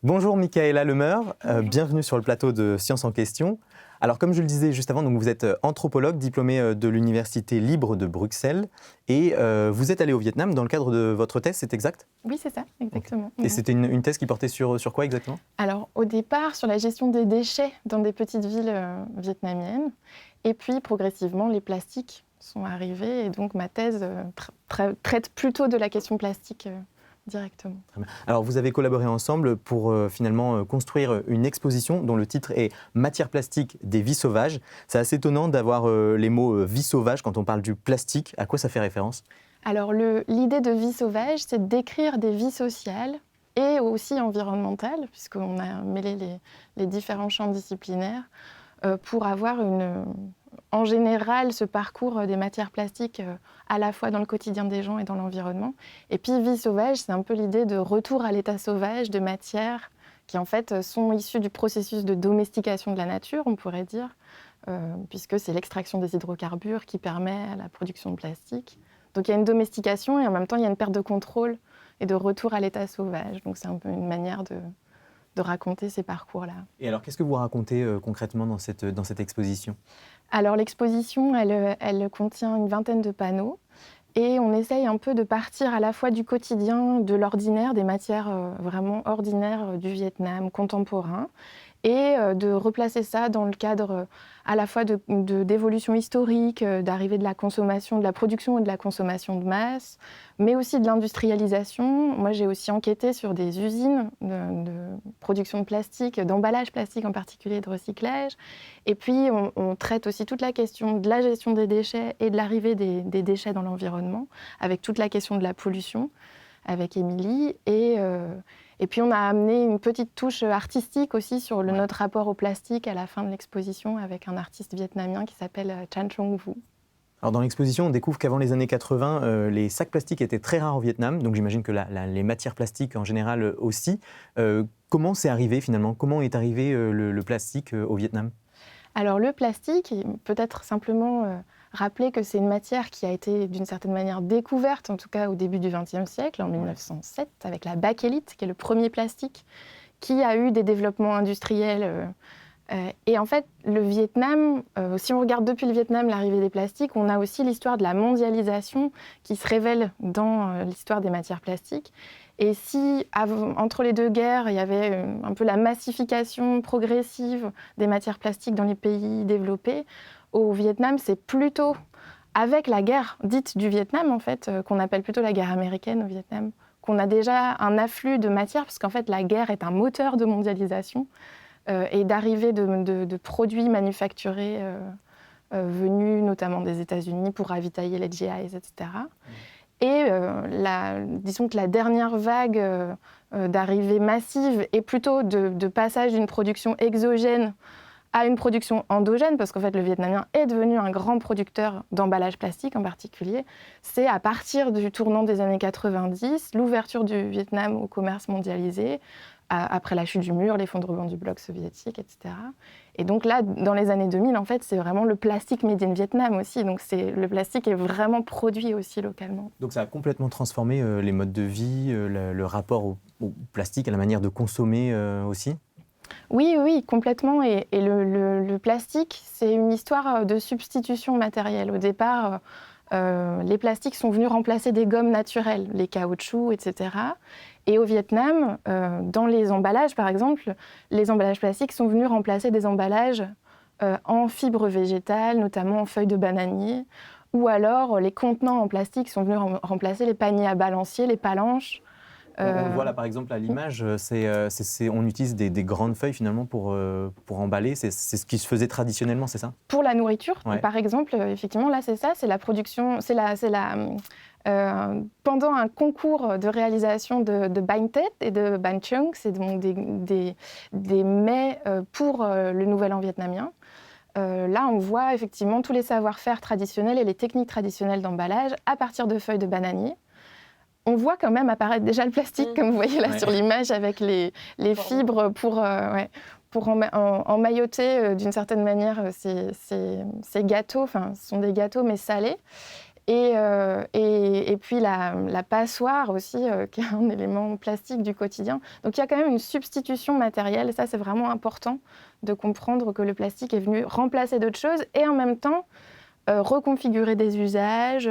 [SPEAKER 1] Bonjour Michaela Lemeur, bienvenue sur le plateau de Sciences en question. Alors comme je le disais juste avant, donc vous êtes anthropologue diplômée de l'Université libre de Bruxelles et vous êtes allée au Vietnam dans le cadre de votre thèse, c'est exact?
[SPEAKER 10] Oui, c'est ça, exactement.
[SPEAKER 1] Et c'était une thèse qui portait sur quoi exactement?
[SPEAKER 10] Alors au départ sur la gestion des déchets dans des petites villes vietnamiennes et puis progressivement les plastiques sont arrivés et donc ma thèse traite plutôt de la question plastique directement.
[SPEAKER 1] Alors vous avez collaboré ensemble pour finalement construire une exposition dont le titre est « Matière plastique des vies sauvages ». C'est assez étonnant d'avoir les mots « vie sauvage » quand on parle du plastique. À quoi ça fait référence?
[SPEAKER 10] Alors l'idée de vie sauvage, c'est de décrire des vies sociales et aussi environnementales, puisqu'on a mêlé les différents champs disciplinaires, pour avoir en général ce parcours des matières plastiques à la fois dans le quotidien des gens et dans l'environnement. Et puis vie sauvage, c'est un peu l'idée de retour à l'état sauvage de matières qui en fait sont issues du processus de domestication de la nature, on pourrait dire, puisque c'est l'extraction des hydrocarbures qui permet la production de plastique. Donc il y a une domestication et en même temps il y a une perte de contrôle et de retour à l'état sauvage. Donc c'est un peu une manière de raconter ces parcours-là.
[SPEAKER 1] Et alors, qu'est-ce que vous racontez concrètement dans cette exposition?
[SPEAKER 10] Alors, l'exposition, elle contient une vingtaine de panneaux et on essaye un peu de partir à la fois du quotidien, de l'ordinaire, des matières vraiment ordinaires du Vietnam contemporain et de replacer ça dans le cadre à la fois d'évolution historique, d'arrivée de la consommation, de la production et de la consommation de masse, mais aussi de l'industrialisation. Moi, j'ai aussi enquêté sur des usines de production de plastique, d'emballage plastique en particulier, de recyclage. Et puis, on traite aussi toute la question de la gestion des déchets et de l'arrivée des déchets dans l'environnement, avec toute la question de la pollution, avec Émilie. Et puis, on a amené une petite touche artistique aussi sur notre rapport au plastique à la fin de l'exposition avec un artiste vietnamien qui s'appelle Chan Trong Vu.
[SPEAKER 1] Alors dans l'exposition, on découvre qu'avant les années 80, les sacs plastiques étaient très rares au Vietnam, donc j'imagine que les matières plastiques en général aussi. Comment c'est arrivé finalement? Comment est arrivé le plastique au Vietnam?
[SPEAKER 10] Alors le plastique, peut-être simplement rappeler que c'est une matière qui a été d'une certaine manière découverte, en tout cas au début du XXe siècle, en 1907, avec la bakélite, qui est le premier plastique, qui a eu des développements industriels. Et en fait, le Vietnam, si on regarde depuis le Vietnam l'arrivée des plastiques, on a aussi l'histoire de la mondialisation qui se révèle dans l'histoire des matières plastiques. Et si, entre les deux guerres, il y avait un peu la massification progressive des matières plastiques dans les pays développés, au Vietnam, c'est plutôt avec la guerre dite du Vietnam, en fait, qu'on appelle plutôt la guerre américaine au Vietnam, qu'on a déjà un afflux de matières, parce qu'en fait, la guerre est un moteur de mondialisation et d'arrivée de produits manufacturés venus notamment des États-Unis pour ravitailler les GIs, etc. Et disons que la dernière vague d'arrivée massive est plutôt de passage d'une production exogène à une production endogène, parce qu'en fait le Vietnamien est devenu un grand producteur d'emballage plastique en particulier. C'est à partir du tournant des années 90, l'ouverture du Vietnam au commerce mondialisé, après la chute du mur, l'effondrement du bloc soviétique, etc. Et donc là, dans les années 2000, en fait, c'est vraiment le plastique made in Vietnam aussi. Donc le plastique est vraiment produit aussi localement.
[SPEAKER 1] Donc ça a complètement transformé les modes de vie, le rapport au plastique, à la manière de consommer aussi.
[SPEAKER 10] Oui, complètement. Et le plastique, c'est une histoire de substitution matérielle. Au départ, les plastiques sont venus remplacer des gommes naturelles, les caoutchoucs, etc. Et au Vietnam, dans les emballages, par exemple, les emballages plastiques sont venus remplacer des emballages en fibres végétales, notamment en feuilles de bananier, ou alors les contenants en plastique sont venus remplacer les paniers à balancier, les palanches.
[SPEAKER 1] On voit là par exemple à l'image, on utilise des grandes feuilles finalement pour emballer. C'est ce qui se faisait traditionnellement, c'est ça?
[SPEAKER 10] Pour la nourriture,
[SPEAKER 1] Ouais.
[SPEAKER 10] par exemple, effectivement, là c'est ça, c'est la production, pendant un concours de réalisation de Bánh Tét et de Bánh Chưng, c'est donc des mets pour le Nouvel An vietnamien. Là, on voit effectivement tous les savoir-faire traditionnels et les techniques traditionnelles d'emballage à partir de feuilles de bananier. On voit quand même apparaître déjà le plastique, comme vous voyez là sur l'image, avec les fibres pour emmailloter d'une certaine manière ces gâteaux. Enfin, ce sont des gâteaux mais salés. Et puis la passoire aussi, qui est un élément plastique du quotidien. Donc il y a quand même une substitution matérielle. Et ça, c'est vraiment important de comprendre que le plastique est venu remplacer d'autres choses et en même temps reconfigurer des usages.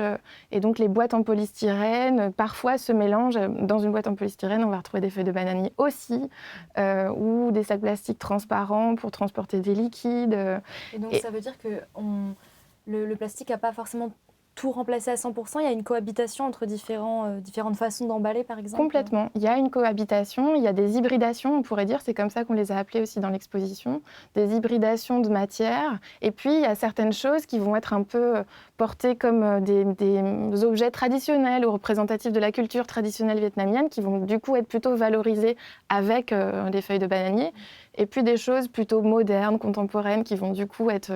[SPEAKER 10] Et donc les boîtes en polystyrène, parfois se mélangent. Dans une boîte en polystyrène, on va retrouver des feuilles de bananier aussi, ou des sacs plastiques transparents pour transporter des liquides.
[SPEAKER 8] Et donc ça veut dire que le plastique n'a pas forcément tout remplacé à 100%, il y a une cohabitation entre différentes façons d'emballer, par exemple?
[SPEAKER 10] Complètement. Il y a une cohabitation, il y a des hybridations, on pourrait dire, c'est comme ça qu'on les a appelées aussi dans l'exposition, des hybridations de matières. Et puis, il y a certaines choses qui vont être un peu portées comme des objets traditionnels ou représentatifs de la culture traditionnelle vietnamienne, qui vont du coup être plutôt valorisées avec des feuilles de bananier. Et puis des choses plutôt modernes, contemporaines, qui vont du coup être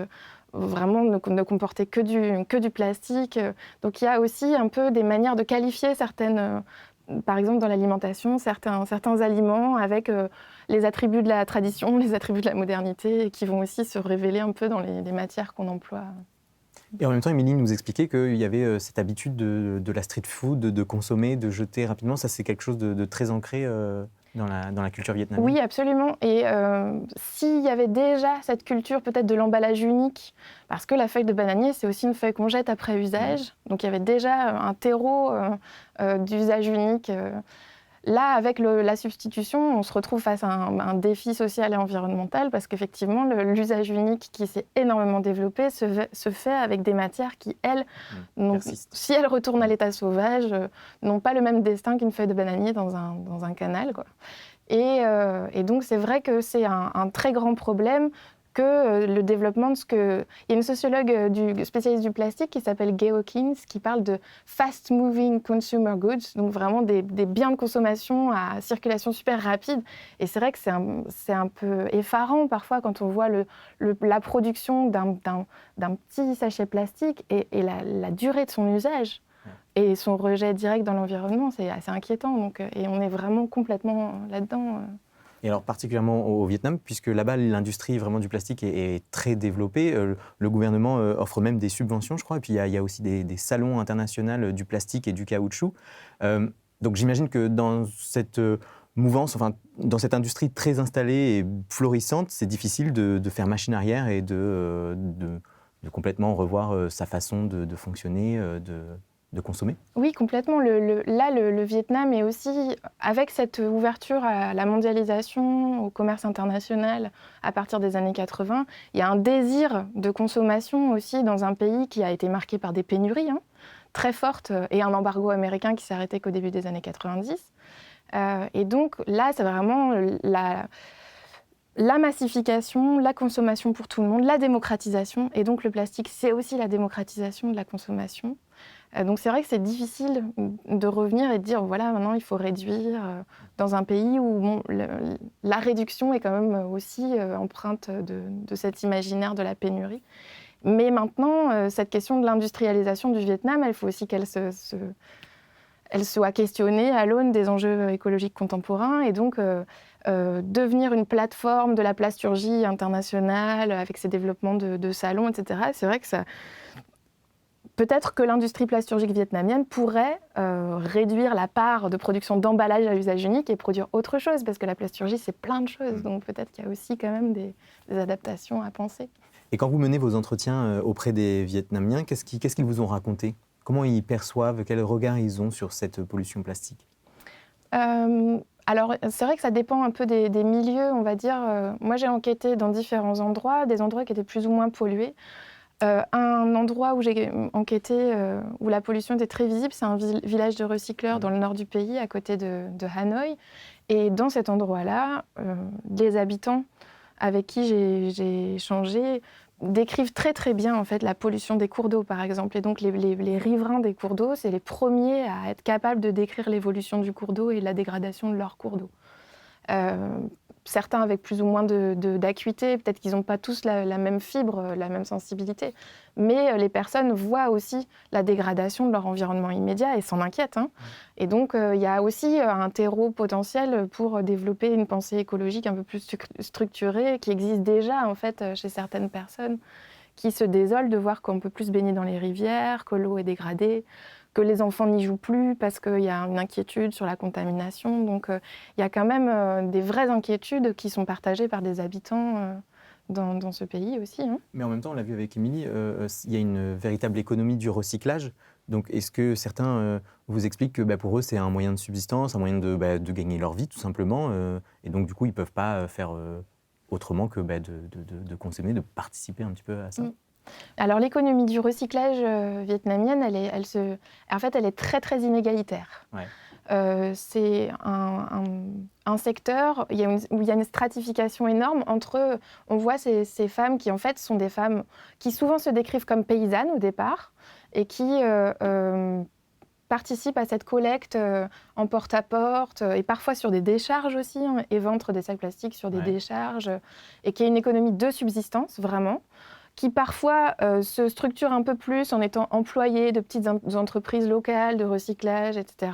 [SPEAKER 10] vraiment ne comporter que du plastique. Donc il y a aussi un peu des manières de qualifier certaines, par exemple dans l'alimentation, certains aliments avec les attributs de la tradition, les attributs de la modernité, et qui vont aussi se révéler un peu dans les matières qu'on emploie.
[SPEAKER 1] Et en même temps, Émilie nous expliquait qu'il y avait cette habitude de la street food, de consommer, de jeter rapidement. Ça, c'est quelque chose de très ancré dans la culture vietnamienne.
[SPEAKER 10] Oui, absolument. Et s'il y avait déjà cette culture peut-être de l'emballage unique, parce que la feuille de bananier, c'est aussi une feuille qu'on jette après usage, donc il y avait déjà un terreau d'usage unique. Là, avec la substitution, on se retrouve face à un défi social et environnemental, parce qu'effectivement, l'usage unique qui s'est énormément développé se fait avec des matières qui, elles, si elles retournent à l'état sauvage, n'ont pas le même destin qu'une feuille de bananier dans un canal, quoi. Et donc, c'est vrai que c'est un très grand problème que le développement de ce que... Il y a une sociologue spécialiste du plastique qui s'appelle Gay Hawkins qui parle de fast-moving consumer goods, donc vraiment des biens de consommation à circulation super rapide. Et c'est vrai que c'est un peu effarant parfois quand on voit la production d'un petit sachet plastique et la durée de son usage. Et son rejet direct dans l'environnement, c'est assez inquiétant. Donc, et on est vraiment complètement là-dedans.
[SPEAKER 1] Et alors particulièrement au Vietnam, puisque là-bas l'industrie vraiment du plastique est très développée. Le gouvernement offre même des subventions, je crois. Et puis il y a aussi des salons internationaux du plastique et du caoutchouc. Donc j'imagine que dans cette mouvance, enfin dans cette industrie très installée et florissante, c'est difficile de faire machine arrière et de complètement revoir sa façon de fonctionner, de consommer.
[SPEAKER 10] Oui, complètement. Le Vietnam est aussi, avec cette ouverture à la mondialisation, au commerce international à partir des années 80, il y a un désir de consommation aussi dans un pays qui a été marqué par des pénuries très fortes et un embargo américain qui s'est arrêté qu'au début des années 90. Et donc là, c'est vraiment la massification, la consommation pour tout le monde, la démocratisation. Et donc le plastique, c'est aussi la démocratisation de la consommation. Donc c'est vrai que c'est difficile de revenir et de dire voilà, maintenant il faut réduire dans un pays où la réduction est quand même aussi empreinte de cet imaginaire de la pénurie. Mais maintenant, cette question de l'industrialisation du Vietnam, il faut aussi qu'elle elle soit questionnée à l'aune des enjeux écologiques contemporains et donc devenir une plateforme de la plasturgie internationale avec ses développements de salons, etc. C'est vrai que ça... Peut-être que l'industrie plasturgique vietnamienne pourrait réduire la part de production d'emballage à usage unique et produire autre chose, parce que la plasturgie, c'est plein de choses. Donc peut-être qu'il y a aussi quand même des adaptations à penser.
[SPEAKER 1] Et quand vous menez vos entretiens auprès des Vietnamiens, qu'est-ce qu'ils vous ont raconté? Comment ils perçoivent, quel regard ils ont sur cette pollution plastique?
[SPEAKER 10] Alors, c'est vrai que ça dépend un peu des milieux, on va dire. Moi, j'ai enquêté dans différents endroits, des endroits qui étaient plus ou moins pollués. Un endroit où j'ai enquêté, où la pollution était très visible, c'est un village de recycleurs dans le nord du pays, à côté de Hanoï. Et dans cet endroit-là, les habitants avec qui j'ai échangé décrivent très très bien en fait, la pollution des cours d'eau, par exemple. Et donc les riverains des cours d'eau, c'est les premiers à être capables de décrire l'évolution du cours d'eau et la dégradation de leur cours d'eau. Certains avec plus ou moins d'acuité, peut-être qu'ils n'ont pas tous la même fibre, la même sensibilité, mais les personnes voient aussi la dégradation de leur environnement immédiat et s'en inquiètent. Hein. Et donc, il y a aussi un terreau potentiel pour développer une pensée écologique un peu plus structurée, qui existe déjà en fait chez certaines personnes, qui se désolent de voir qu'on ne peut plus se baigner dans les rivières, que l'eau est dégradée, que les enfants n'y jouent plus parce qu'il y a une inquiétude sur la contamination. Donc, il y a quand même des vraies inquiétudes qui sont partagées par des habitants dans ce pays aussi. Hein.
[SPEAKER 1] Mais en même temps, on l'a vu avec Émilie, il y a une véritable économie du recyclage. Donc, est-ce que certains vous expliquent que pour eux, c'est un moyen de subsistance, un moyen de gagner leur vie, tout simplement, et donc, du coup, ils ne peuvent pas faire autrement que de consommer, de participer un petit peu à ça?
[SPEAKER 10] Alors l'économie du recyclage vietnamienne, elle est très très inégalitaire. Ouais. C'est un secteur où il y a une stratification énorme entre, on voit ces femmes qui en fait sont des femmes qui souvent se décrivent comme paysannes au départ et qui participent à cette collecte en porte-à-porte et parfois sur des décharges aussi, hein, éventrent des sacs plastiques sur des décharges, et qui est une économie de subsistance vraiment, qui parfois se structure un peu plus en étant employés de petites entreprises locales de recyclage, etc.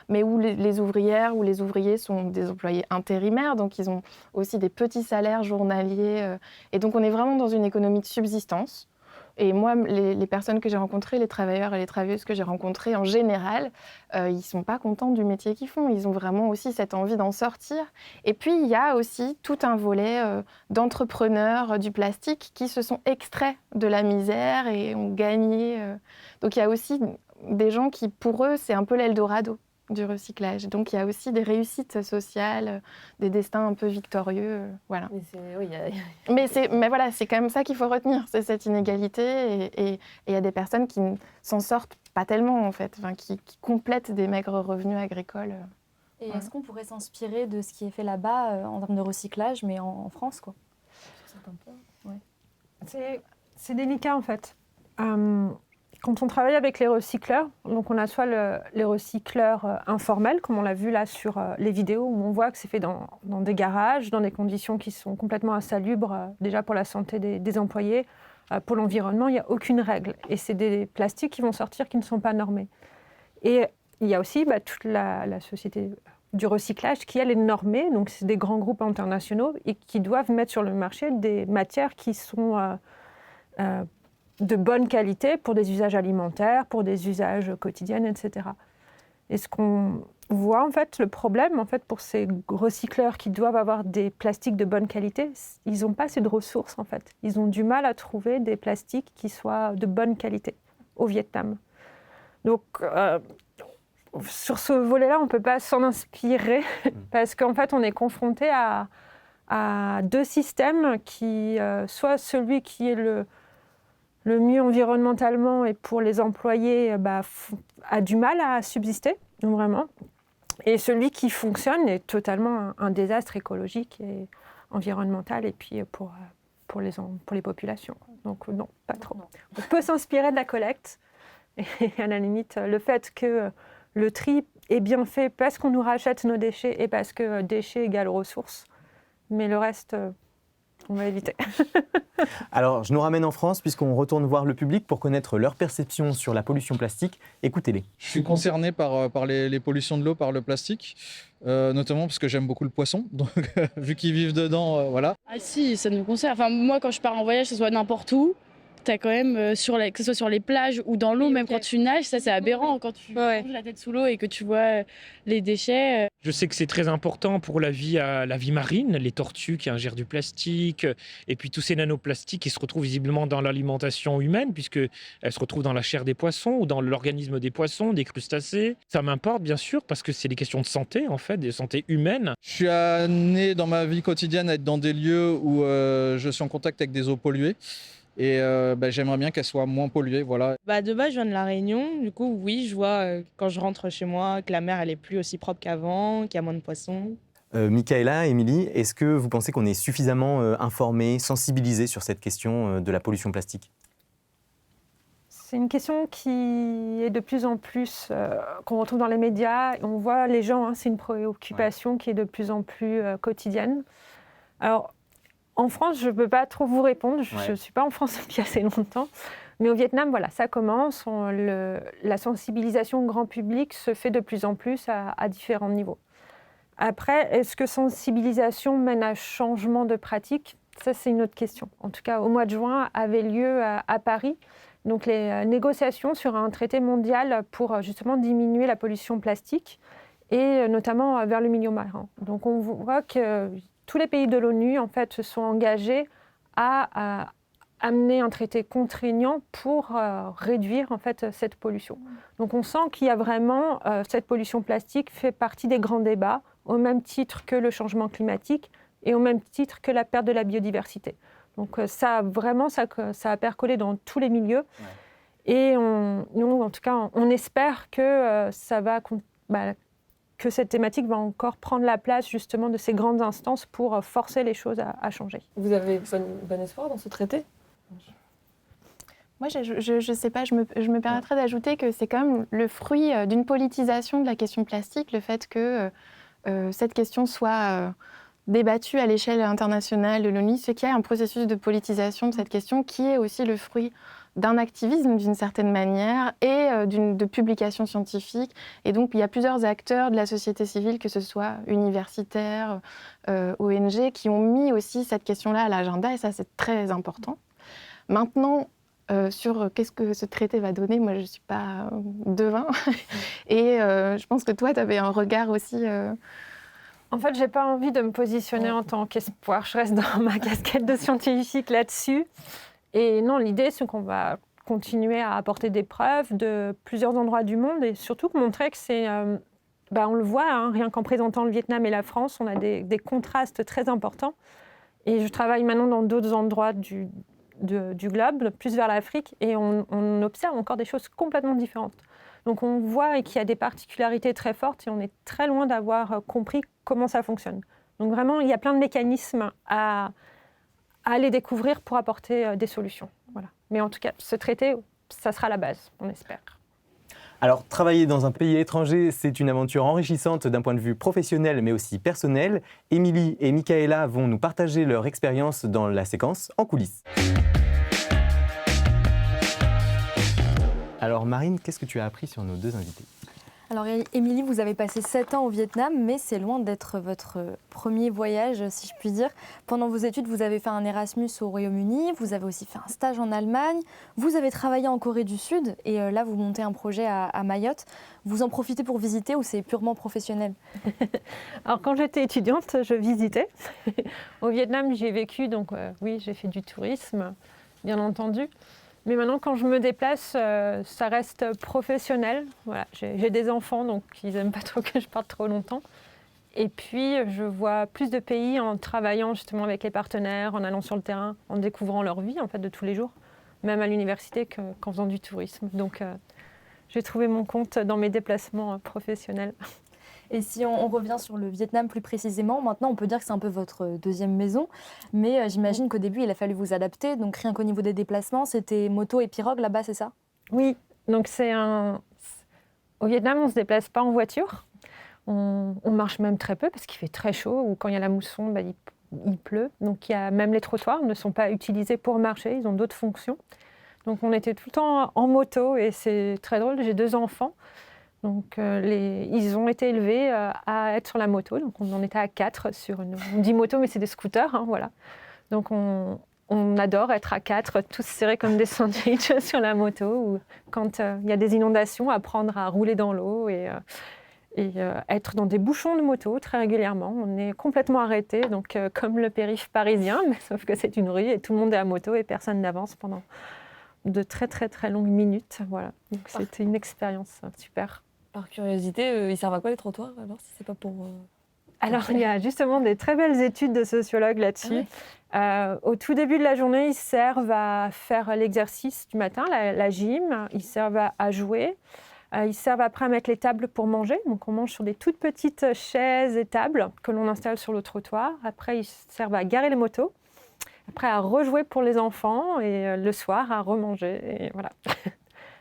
[SPEAKER 10] Mais où les ouvrières ou les ouvriers sont des employés intérimaires, donc ils ont aussi des petits salaires journaliers. Et donc on est vraiment dans une économie de subsistance. Et moi, les personnes que j'ai rencontrées, les travailleurs et les travailleuses que j'ai rencontrés en général, ils ne sont pas contents du métier qu'ils font. Ils ont vraiment aussi cette envie d'en sortir. Et puis, il y a aussi tout un volet d'entrepreneurs du plastique qui se sont extraits de la misère et ont gagné. Donc, il y a aussi des gens qui, pour eux, c'est un peu l'Eldorado du recyclage. Donc, il y a aussi des réussites sociales, des destins un peu victorieux. Voilà. Mais voilà, c'est quand même ça qu'il faut retenir, c'est cette inégalité. Et il y a des personnes qui ne s'en sortent pas tellement, en fait, qui complètent des maigres revenus agricoles.
[SPEAKER 8] Et est-ce qu'on pourrait s'inspirer de ce qui est fait là-bas en termes de recyclage, mais en France, quoi?
[SPEAKER 2] C'est délicat, en fait. Quand on travaille avec les recycleurs, donc on a soit les recycleurs informels, comme on l'a vu là sur les vidéos, où on voit que c'est fait dans des garages, dans des conditions qui sont complètement insalubres, déjà pour la santé des employés, pour l'environnement, il n'y a aucune règle. Et c'est des plastiques qui vont sortir qui ne sont pas normés. Et il y a aussi toute la société du recyclage qui, elle, est normée, donc c'est des grands groupes internationaux et qui doivent mettre sur le marché des matières qui sont de bonne qualité pour des usages alimentaires, pour des usages quotidiens, etc. Et ce qu'on voit, en fait, le problème, en fait, pour ces recycleurs qui doivent avoir des plastiques de bonne qualité, ils n'ont pas assez de ressources, en fait. Ils ont du mal à trouver des plastiques qui soient de bonne qualité au Vietnam. Donc, sur ce volet-là, on ne peut pas s'en inspirer parce qu'en fait, on est confronté à deux systèmes qui, soit celui qui est le mieux environnementalement et pour les employés a du mal à subsister, vraiment. Et celui qui fonctionne est totalement un désastre écologique et environnemental et puis pour les populations. Donc non, pas trop. On peut s'inspirer de la collecte et à la limite, le fait que le tri est bien fait parce qu'on nous rachète nos déchets et parce que déchets égale ressources. Mais le reste, on va éviter.
[SPEAKER 1] Alors, je nous ramène en France puisqu'on retourne voir le public pour connaître leur perception sur la pollution plastique. Écoutez-les.
[SPEAKER 4] Je suis concerné par les pollutions de l'eau, par le plastique, notamment parce que j'aime beaucoup le poisson. Donc, vu qu'ils vivent dedans, voilà.
[SPEAKER 5] Ah si, ça nous concerne. Enfin, moi, quand je pars en voyage, que ce soit n'importe où, t'as quand même, que ce soit sur les plages ou dans l'eau, même quand tu nages, ça c'est aberrant. Quand tu plonges la tête sous l'eau et que tu vois les déchets.
[SPEAKER 3] Je sais que c'est très important pour la vie marine, les tortues qui ingèrent du plastique, et puis tous ces nanoplastiques qui se retrouvent visiblement dans l'alimentation humaine, puisqu'elles se retrouvent dans la chair des poissons ou dans l'organisme des poissons, des crustacés. Ça m'importe bien sûr, parce que c'est des questions de santé, en fait, de santé humaine.
[SPEAKER 4] Je suis amené dans ma vie quotidienne à être dans des lieux où je suis en contact avec des eaux polluées. Et j'aimerais bien qu'elle soit moins polluée, voilà.
[SPEAKER 6] De base, je viens de La Réunion. Du coup, oui, je vois quand je rentre chez moi que la mer, elle est plus aussi propre qu'avant, qu'il y a moins de poissons.
[SPEAKER 1] Michaela, Émilie, est-ce que vous pensez qu'on est suffisamment informés, sensibilisés sur cette question de la pollution plastique ?
[SPEAKER 2] C'est une question qui est de plus en plus, qu'on retrouve dans les médias. On voit les gens, c'est une préoccupation qui est de plus en plus quotidienne. Alors, en France, je ne peux pas trop vous répondre. Je ne suis pas en France depuis assez longtemps. Mais au Vietnam, voilà, ça commence. La sensibilisation grand public se fait de plus en plus à différents niveaux. Après, est-ce que sensibilisation mène à changement de pratique ? Ça, c'est une autre question. En tout cas, au mois de juin, avait lieu à Paris donc les négociations sur un traité mondial pour justement diminuer la pollution plastique et notamment vers le milieu marin. Donc on voit que tous les pays de l'ONU en fait, se sont engagés à amener un traité contraignant pour réduire en fait, cette pollution. Donc on sent qu'il y a vraiment, cette pollution plastique fait partie des grands débats, au même titre que le changement climatique et au même titre que la perte de la biodiversité. Donc ça, vraiment, ça a percolé dans tous les milieux. Et nous, en tout cas, on espère que que cette thématique va encore prendre la place justement de ces grandes instances pour forcer les choses à changer.
[SPEAKER 7] Vous avez bon espoir dans ce traité ?
[SPEAKER 10] Moi, je ne sais pas, je me permettrais d'ajouter que c'est quand même le fruit d'une politisation de la question plastique, le fait que cette question soit débattue à l'échelle internationale de l'ONU, ce qui est un processus de politisation de cette question qui est aussi le fruit d'un activisme d'une certaine manière et de publications scientifiques. Et donc, il y a plusieurs acteurs de la société civile, que ce soit universitaires, ONG, qui ont mis aussi cette question-là à l'agenda, et ça, c'est très important. Maintenant, sur qu'est-ce que ce traité va donner, moi, je ne suis pas devin. Et je pense que toi, tu avais un regard aussi...
[SPEAKER 2] En fait, je n'ai pas envie de me positionner en tant qu'espoir. Je reste dans ma casquette de scientifique là-dessus. Et non, l'idée, c'est qu'on va continuer à apporter des preuves de plusieurs endroits du monde et surtout montrer que c'est... on le voit, rien qu'en présentant le Vietnam et la France, on a des contrastes très importants. Et je travaille maintenant dans d'autres endroits du globe, plus vers l'Afrique, et on observe encore des choses complètement différentes. Donc on voit qu'il y a des particularités très fortes et on est très loin d'avoir compris comment ça fonctionne. Donc vraiment, il y a plein de mécanismes à aller découvrir pour apporter des solutions. Voilà. Mais en tout cas, ce traité, ça sera la base, on espère.
[SPEAKER 1] Alors, travailler dans un pays étranger, c'est une aventure enrichissante d'un point de vue professionnel, mais aussi personnel. Émilie et Michaela vont nous partager leur expérience dans la séquence En coulisses. Alors Marine, qu'est-ce que tu as appris sur nos deux invités ?
[SPEAKER 8] Alors Émilie, vous avez passé 7 ans au Vietnam, mais c'est loin d'être votre premier voyage, si je puis dire. Pendant vos études, vous avez fait un Erasmus au Royaume-Uni, vous avez aussi fait un stage en Allemagne, vous avez travaillé en Corée du Sud, et là, vous montez un projet à Mayotte. Vous en profitez pour visiter ou c'est purement professionnel ?
[SPEAKER 2] Alors quand j'étais étudiante, je visitais. Au Vietnam, j'y ai vécu, donc oui, j'ai fait du tourisme, bien entendu. Mais maintenant, quand je me déplace, ça reste professionnel. Voilà, j'ai des enfants, donc ils n'aiment pas trop que je parte trop longtemps. Et puis, je vois plus de pays en travaillant justement avec les partenaires, en allant sur le terrain, en découvrant leur vie en fait, de tous les jours, même à l'université qu'en faisant du tourisme. Donc, j'ai trouvé mon compte dans mes déplacements professionnels.
[SPEAKER 8] Et si on revient sur le Vietnam plus précisément, maintenant on peut dire que c'est un peu votre deuxième maison, mais j'imagine qu'au début il a fallu vous adapter, donc rien qu'au niveau des déplacements, c'était moto et pirogue là-bas, c'est ça ?
[SPEAKER 2] Oui, donc au Vietnam on ne se déplace pas en voiture, on marche même très peu parce qu'il fait très chaud, ou quand il y a la mousson, il pleut. Donc même les trottoirs ne sont pas utilisés pour marcher, ils ont d'autres fonctions. Donc on était tout le temps en moto et c'est très drôle, j'ai 2 enfants. Donc ils ont été élevés à être sur la moto, donc on en était à 4 sur on dit moto mais c'est des scooters, hein, voilà. Donc on adore être à 4, tous serrés comme des sandwichs sur la moto, ou quand il y a des inondations, apprendre à rouler dans l'eau et être dans des bouchons de moto très régulièrement. On est complètement arrêté, donc comme le périph' parisien, mais sauf que c'est une rue et tout le monde est à moto et personne n'avance pendant de très très très longues minutes. Voilà. Donc c'était une expérience super.
[SPEAKER 7] Par curiosité, ils servent à quoi les trottoirs alors si c'est pas pour...
[SPEAKER 2] Alors il y a justement des très belles études de sociologues là-dessus. Au tout début de la journée, ils servent à faire l'exercice du matin, la gym, ils servent à jouer. Ils servent après à mettre les tables pour manger. Donc on mange sur des toutes petites chaises et tables que l'on installe sur le trottoir. Après, ils servent à garer les motos. Après, à rejouer pour les enfants et le soir, à remanger. Et voilà.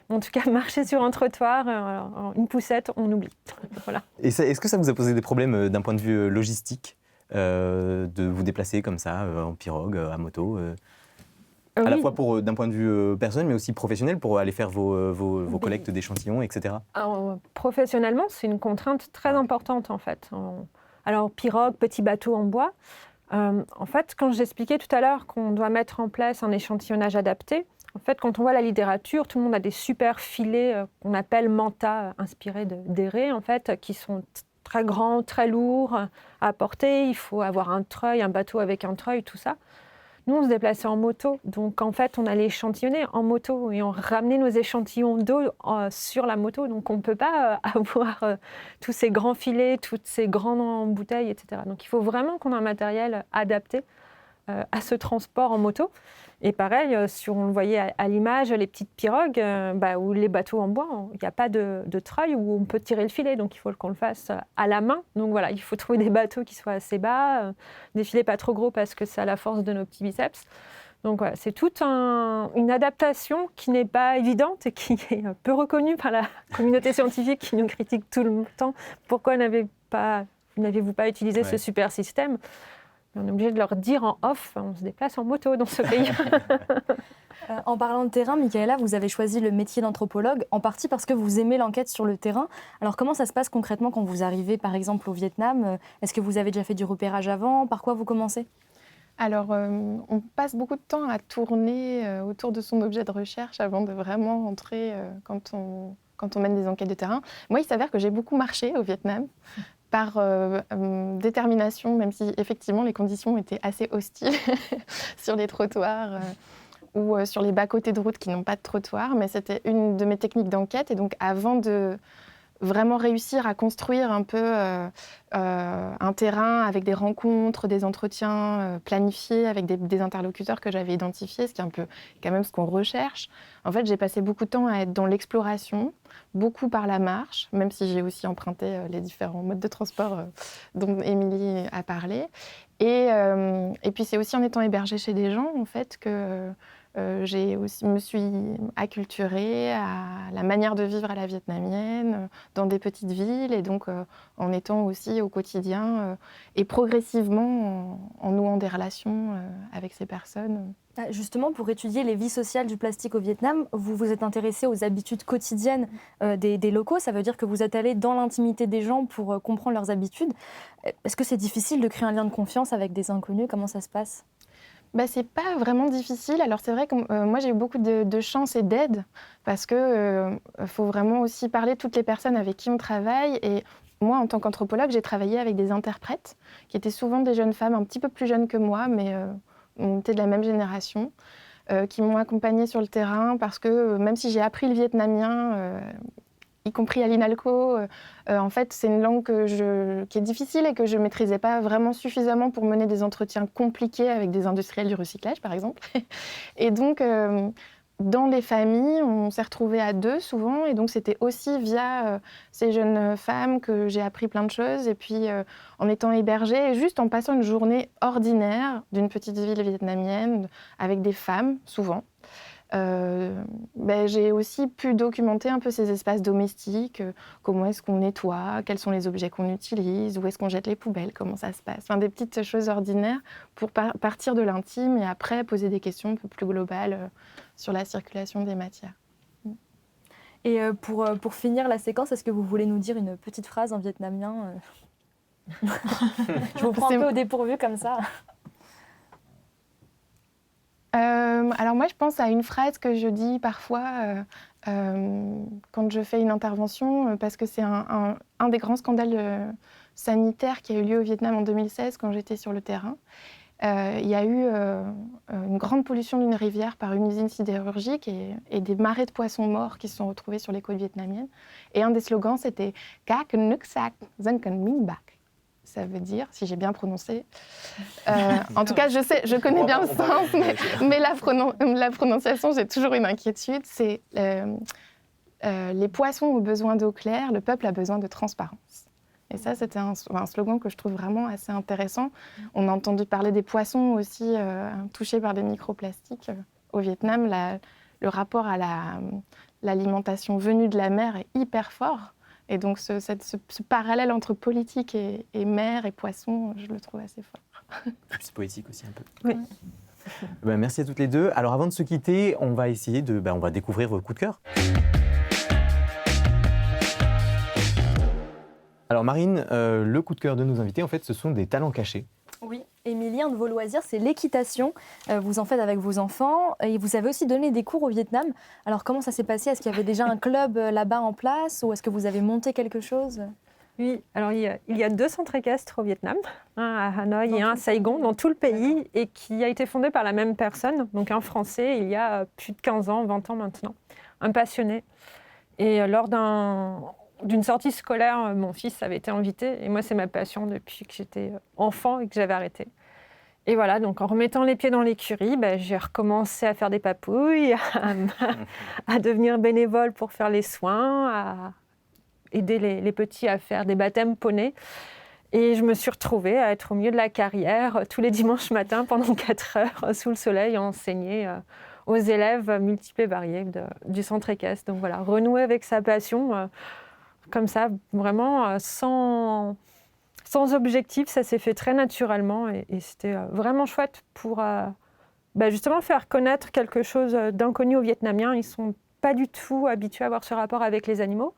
[SPEAKER 2] En tout cas, marcher sur un trottoir, une poussette, on oublie. Voilà.
[SPEAKER 1] Et est-ce que ça vous a posé des problèmes d'un point de vue logistique de vous déplacer comme ça, en pirogue, à moto à la fois d'un point de vue personnel, mais aussi professionnel, pour aller faire vos collectes d'échantillons, etc.
[SPEAKER 2] Alors, professionnellement, c'est une contrainte très importante, en fait. Alors, pirogue, petit bateau en bois. En fait, quand j'expliquais tout à l'heure qu'on doit mettre en place un échantillonnage adapté, en fait, quand on voit la littérature, tout le monde a des super filets qu'on appelle manta, inspirés des raies, en fait, qui sont très grands, très lourds à porter. Il faut avoir un treuil, un bateau avec un treuil, tout ça. Nous, on se déplaçait en moto. Donc, en fait, on allait échantillonner en moto et on ramenait nos échantillons d'eau sur la moto. Donc, on ne peut pas avoir tous ces grands filets, toutes ces grandes bouteilles, etc. Donc, il faut vraiment qu'on ait un matériel adapté à ce transport en moto. Et pareil, on le voyait à l'image, les petites pirogues ou les bateaux en bois, il n'y a pas de treuil où on peut tirer le filet, donc il faut qu'on le fasse à la main. Donc voilà, il faut trouver des bateaux qui soient assez bas, des filets pas trop gros parce que c'est à la force de nos petits biceps. Donc voilà, c'est toute une adaptation qui n'est pas évidente et qui est peu reconnue par la communauté scientifique qui nous critique tout le temps. Pourquoi n'avez-vous pas utilisé ce super système ? On est obligé de leur dire en off, on se déplace en moto dans ce pays.
[SPEAKER 8] En parlant de terrain, Michaela, vous avez choisi le métier d'anthropologue, en partie parce que vous aimez l'enquête sur le terrain. Alors comment ça se passe concrètement quand vous arrivez, par exemple, au Vietnam ? Est-ce que vous avez déjà fait du repérage avant ? Par quoi vous commencez ?
[SPEAKER 10] Alors, on passe beaucoup de temps à tourner autour de son objet de recherche avant de vraiment entrer quand on mène des enquêtes de terrain. Moi, il s'avère que j'ai beaucoup marché au Vietnam. Par détermination, même si effectivement les conditions étaient assez hostiles sur les trottoirs ou sur les bas-côtés de route qui n'ont pas de trottoir. Mais c'était une de mes techniques d'enquête. Et donc avant de vraiment réussir à construire un peu un terrain avec des rencontres, des entretiens planifiés avec des interlocuteurs que j'avais identifiés, ce qui est un peu quand même ce qu'on recherche. En fait, j'ai passé beaucoup de temps à être dans l'exploration, beaucoup par la marche, même si j'ai aussi emprunté les différents modes de transport dont Émilie a parlé. Et puis c'est aussi en étant hébergée chez des gens, en fait, que me suis acculturée à la manière de vivre à la vietnamienne, dans des petites villes, et donc en étant aussi au quotidien et progressivement en nouant des relations avec ces personnes.
[SPEAKER 8] Justement, pour étudier les vies sociales du plastique au Vietnam, vous vous êtes intéressé aux habitudes quotidiennes des locaux. Ça veut dire que vous êtes allé dans l'intimité des gens pour comprendre leurs habitudes. Est-ce que c'est difficile de créer un lien de confiance avec des inconnus ? Comment ça se passe ?
[SPEAKER 10] C'est pas vraiment difficile. Alors c'est vrai que moi j'ai eu beaucoup de chance et d'aide parce que faut vraiment aussi parler de toutes les personnes avec qui on travaille. Et moi, en tant qu'anthropologue, j'ai travaillé avec des interprètes qui étaient souvent des jeunes femmes un petit peu plus jeunes que moi, mais on était de la même génération, qui m'ont accompagnée sur le terrain parce que même si j'ai appris le vietnamien, y compris à l'INALCO, en fait, c'est une langue qui est difficile et que je ne maîtrisais pas vraiment suffisamment pour mener des entretiens compliqués avec des industriels du recyclage, par exemple. Et donc, dans les familles, on s'est retrouvés à 2 souvent, et donc c'était aussi via ces jeunes femmes que j'ai appris plein de choses, et puis en étant hébergée, et juste en passant une journée ordinaire d'une petite ville vietnamienne, avec des femmes, souvent, J'ai aussi pu documenter un peu ces espaces domestiques, comment est-ce qu'on nettoie, quels sont les objets qu'on utilise, où est-ce qu'on jette les poubelles, comment ça se passe. Enfin, des petites choses ordinaires pour partir de l'intime et après poser des questions un peu plus globales sur la circulation des matières.
[SPEAKER 8] Et pour finir la séquence, est-ce que vous voulez nous dire une petite phrase en vietnamien Je vous prends un peu au dépourvu comme ça.
[SPEAKER 10] Alors moi, je pense à une phrase que je dis parfois quand je fais une intervention, parce que c'est un des grands scandales sanitaires qui a eu lieu au Vietnam en 2016 quand j'étais sur le terrain. Il y a eu une grande pollution d'une rivière par une usine sidérurgique et des marées de poissons morts qui se sont retrouvés sur les côtes vietnamiennes. Et un des slogans, c'était « Các nước sạch, dân cần minh bạch ». Ça veut dire, si j'ai bien prononcé, en tout cas, je connais bien le sens, mais la prononciation, j'ai toujours une inquiétude. C'est les poissons ont besoin d'eau claire, le peuple a besoin de transparence. Et ça, c'était un slogan que je trouve vraiment assez intéressant. On a entendu parler des poissons aussi touchés par des microplastiques. Au Vietnam, le rapport à l'alimentation venue de la mer est hyper fort. Et donc, ce parallèle entre politique et mer et poisson, je le trouve assez fort.
[SPEAKER 1] Plus poétique aussi un peu. Oui. Merci à toutes les deux. Alors, avant de se quitter, on va essayer on va découvrir vos coups de cœur. Alors, Marine, le coup de cœur de nos invités, en fait, ce sont des talents cachés.
[SPEAKER 8] Oui, Émilie, un de vos loisirs, c'est l'équitation. Vous en faites avec vos enfants et vous avez aussi donné des cours au Vietnam. Alors, comment ça s'est passé? Est-ce qu'il y avait déjà un club là-bas en place ou est-ce que vous avez monté quelque chose?
[SPEAKER 2] Oui, alors il y a 2 centres équestres au Vietnam, un à Hanoï et un à Saigon, dans tout le pays, et qui a été fondé par la même personne, donc un Français, il y a plus de 15 ans, 20 ans maintenant, un passionné. Et lors d'une sortie scolaire, mon fils avait été invité, et moi c'est ma passion depuis que j'étais enfant et que j'avais arrêté. Et voilà, donc en remettant les pieds dans l'écurie, j'ai recommencé à faire des papouilles, à devenir bénévole pour faire les soins, à aider les petits à faire des baptêmes poney. Et je me suis retrouvée à être au milieu de la carrière tous les dimanches matins pendant 4 heures sous le soleil à enseigner aux élèves multiples et variés du centre équestre. Donc voilà, renouer avec sa passion comme ça, vraiment sans objectif, ça s'est fait très naturellement et c'était vraiment chouette pour justement faire connaître quelque chose d'inconnu aux Vietnamiens. Ils ne sont pas du tout habitués à avoir ce rapport avec les animaux.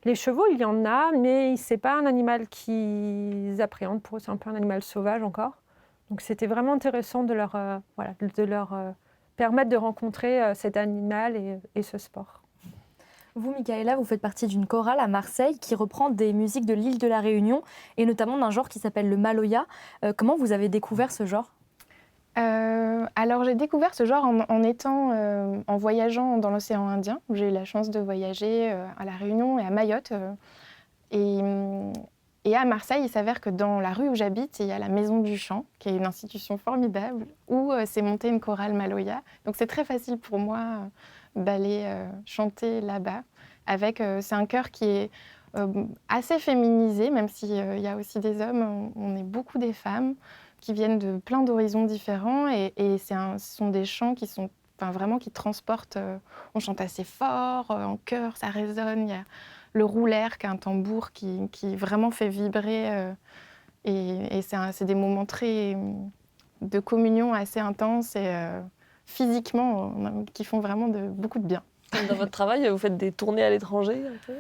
[SPEAKER 2] Les chevaux, il y en a, mais ce n'est pas un animal qu'ils appréhendent. Pour eux, c'est un peu un animal sauvage encore. Donc c'était vraiment intéressant de leur permettre de rencontrer cet animal et ce sport.
[SPEAKER 8] Vous, Michaela, vous faites partie d'une chorale à Marseille qui reprend des musiques de l'île de la Réunion et notamment d'un genre qui s'appelle le maloya. Comment vous avez découvert ce genre ?
[SPEAKER 10] Alors j'ai découvert ce genre en voyageant dans l'océan Indien, où j'ai eu la chance de voyager à la Réunion et à Mayotte. Et à Marseille, il s'avère que dans la rue où j'habite, il y a la Maison du Chant, qui est une institution formidable, où s'est montée une chorale maloya. Donc c'est très facile pour moi d'aller chanter là-bas. C'est un chœur qui est assez féminisé, même s'il y a aussi des hommes. On est beaucoup des femmes qui viennent de plein d'horizons différents et ce sont des chants qui sont vraiment qui transportent. On chante assez fort, en chœur, ça résonne. Il y a le roulaire, qui est un tambour qui vraiment fait vibrer. Et c'est des moments très de communion assez intenses et physiquement qui font vraiment beaucoup de bien.
[SPEAKER 7] Dans votre travail, vous faites des tournées à l'étranger un peu ?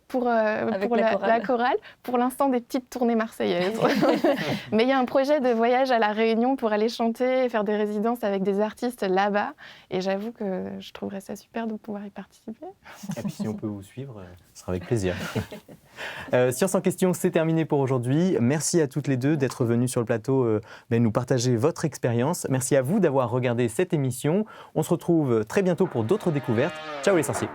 [SPEAKER 10] Pour la chorale, pour l'instant, des petites tournées marseillaises. Mais il y a un projet de voyage à La Réunion pour aller chanter et faire des résidences avec des artistes là-bas. Et j'avoue que je trouverais ça super de pouvoir y participer.
[SPEAKER 1] Et puis si on peut vous suivre, ce sera avec plaisir. Science en question, c'est terminé pour aujourd'hui. Merci à toutes les deux d'être venues sur le plateau nous partager votre expérience. Merci à vous d'avoir regardé cette émission. On se retrouve très bientôt pour d'autres découvertes. Ciao les sorciers.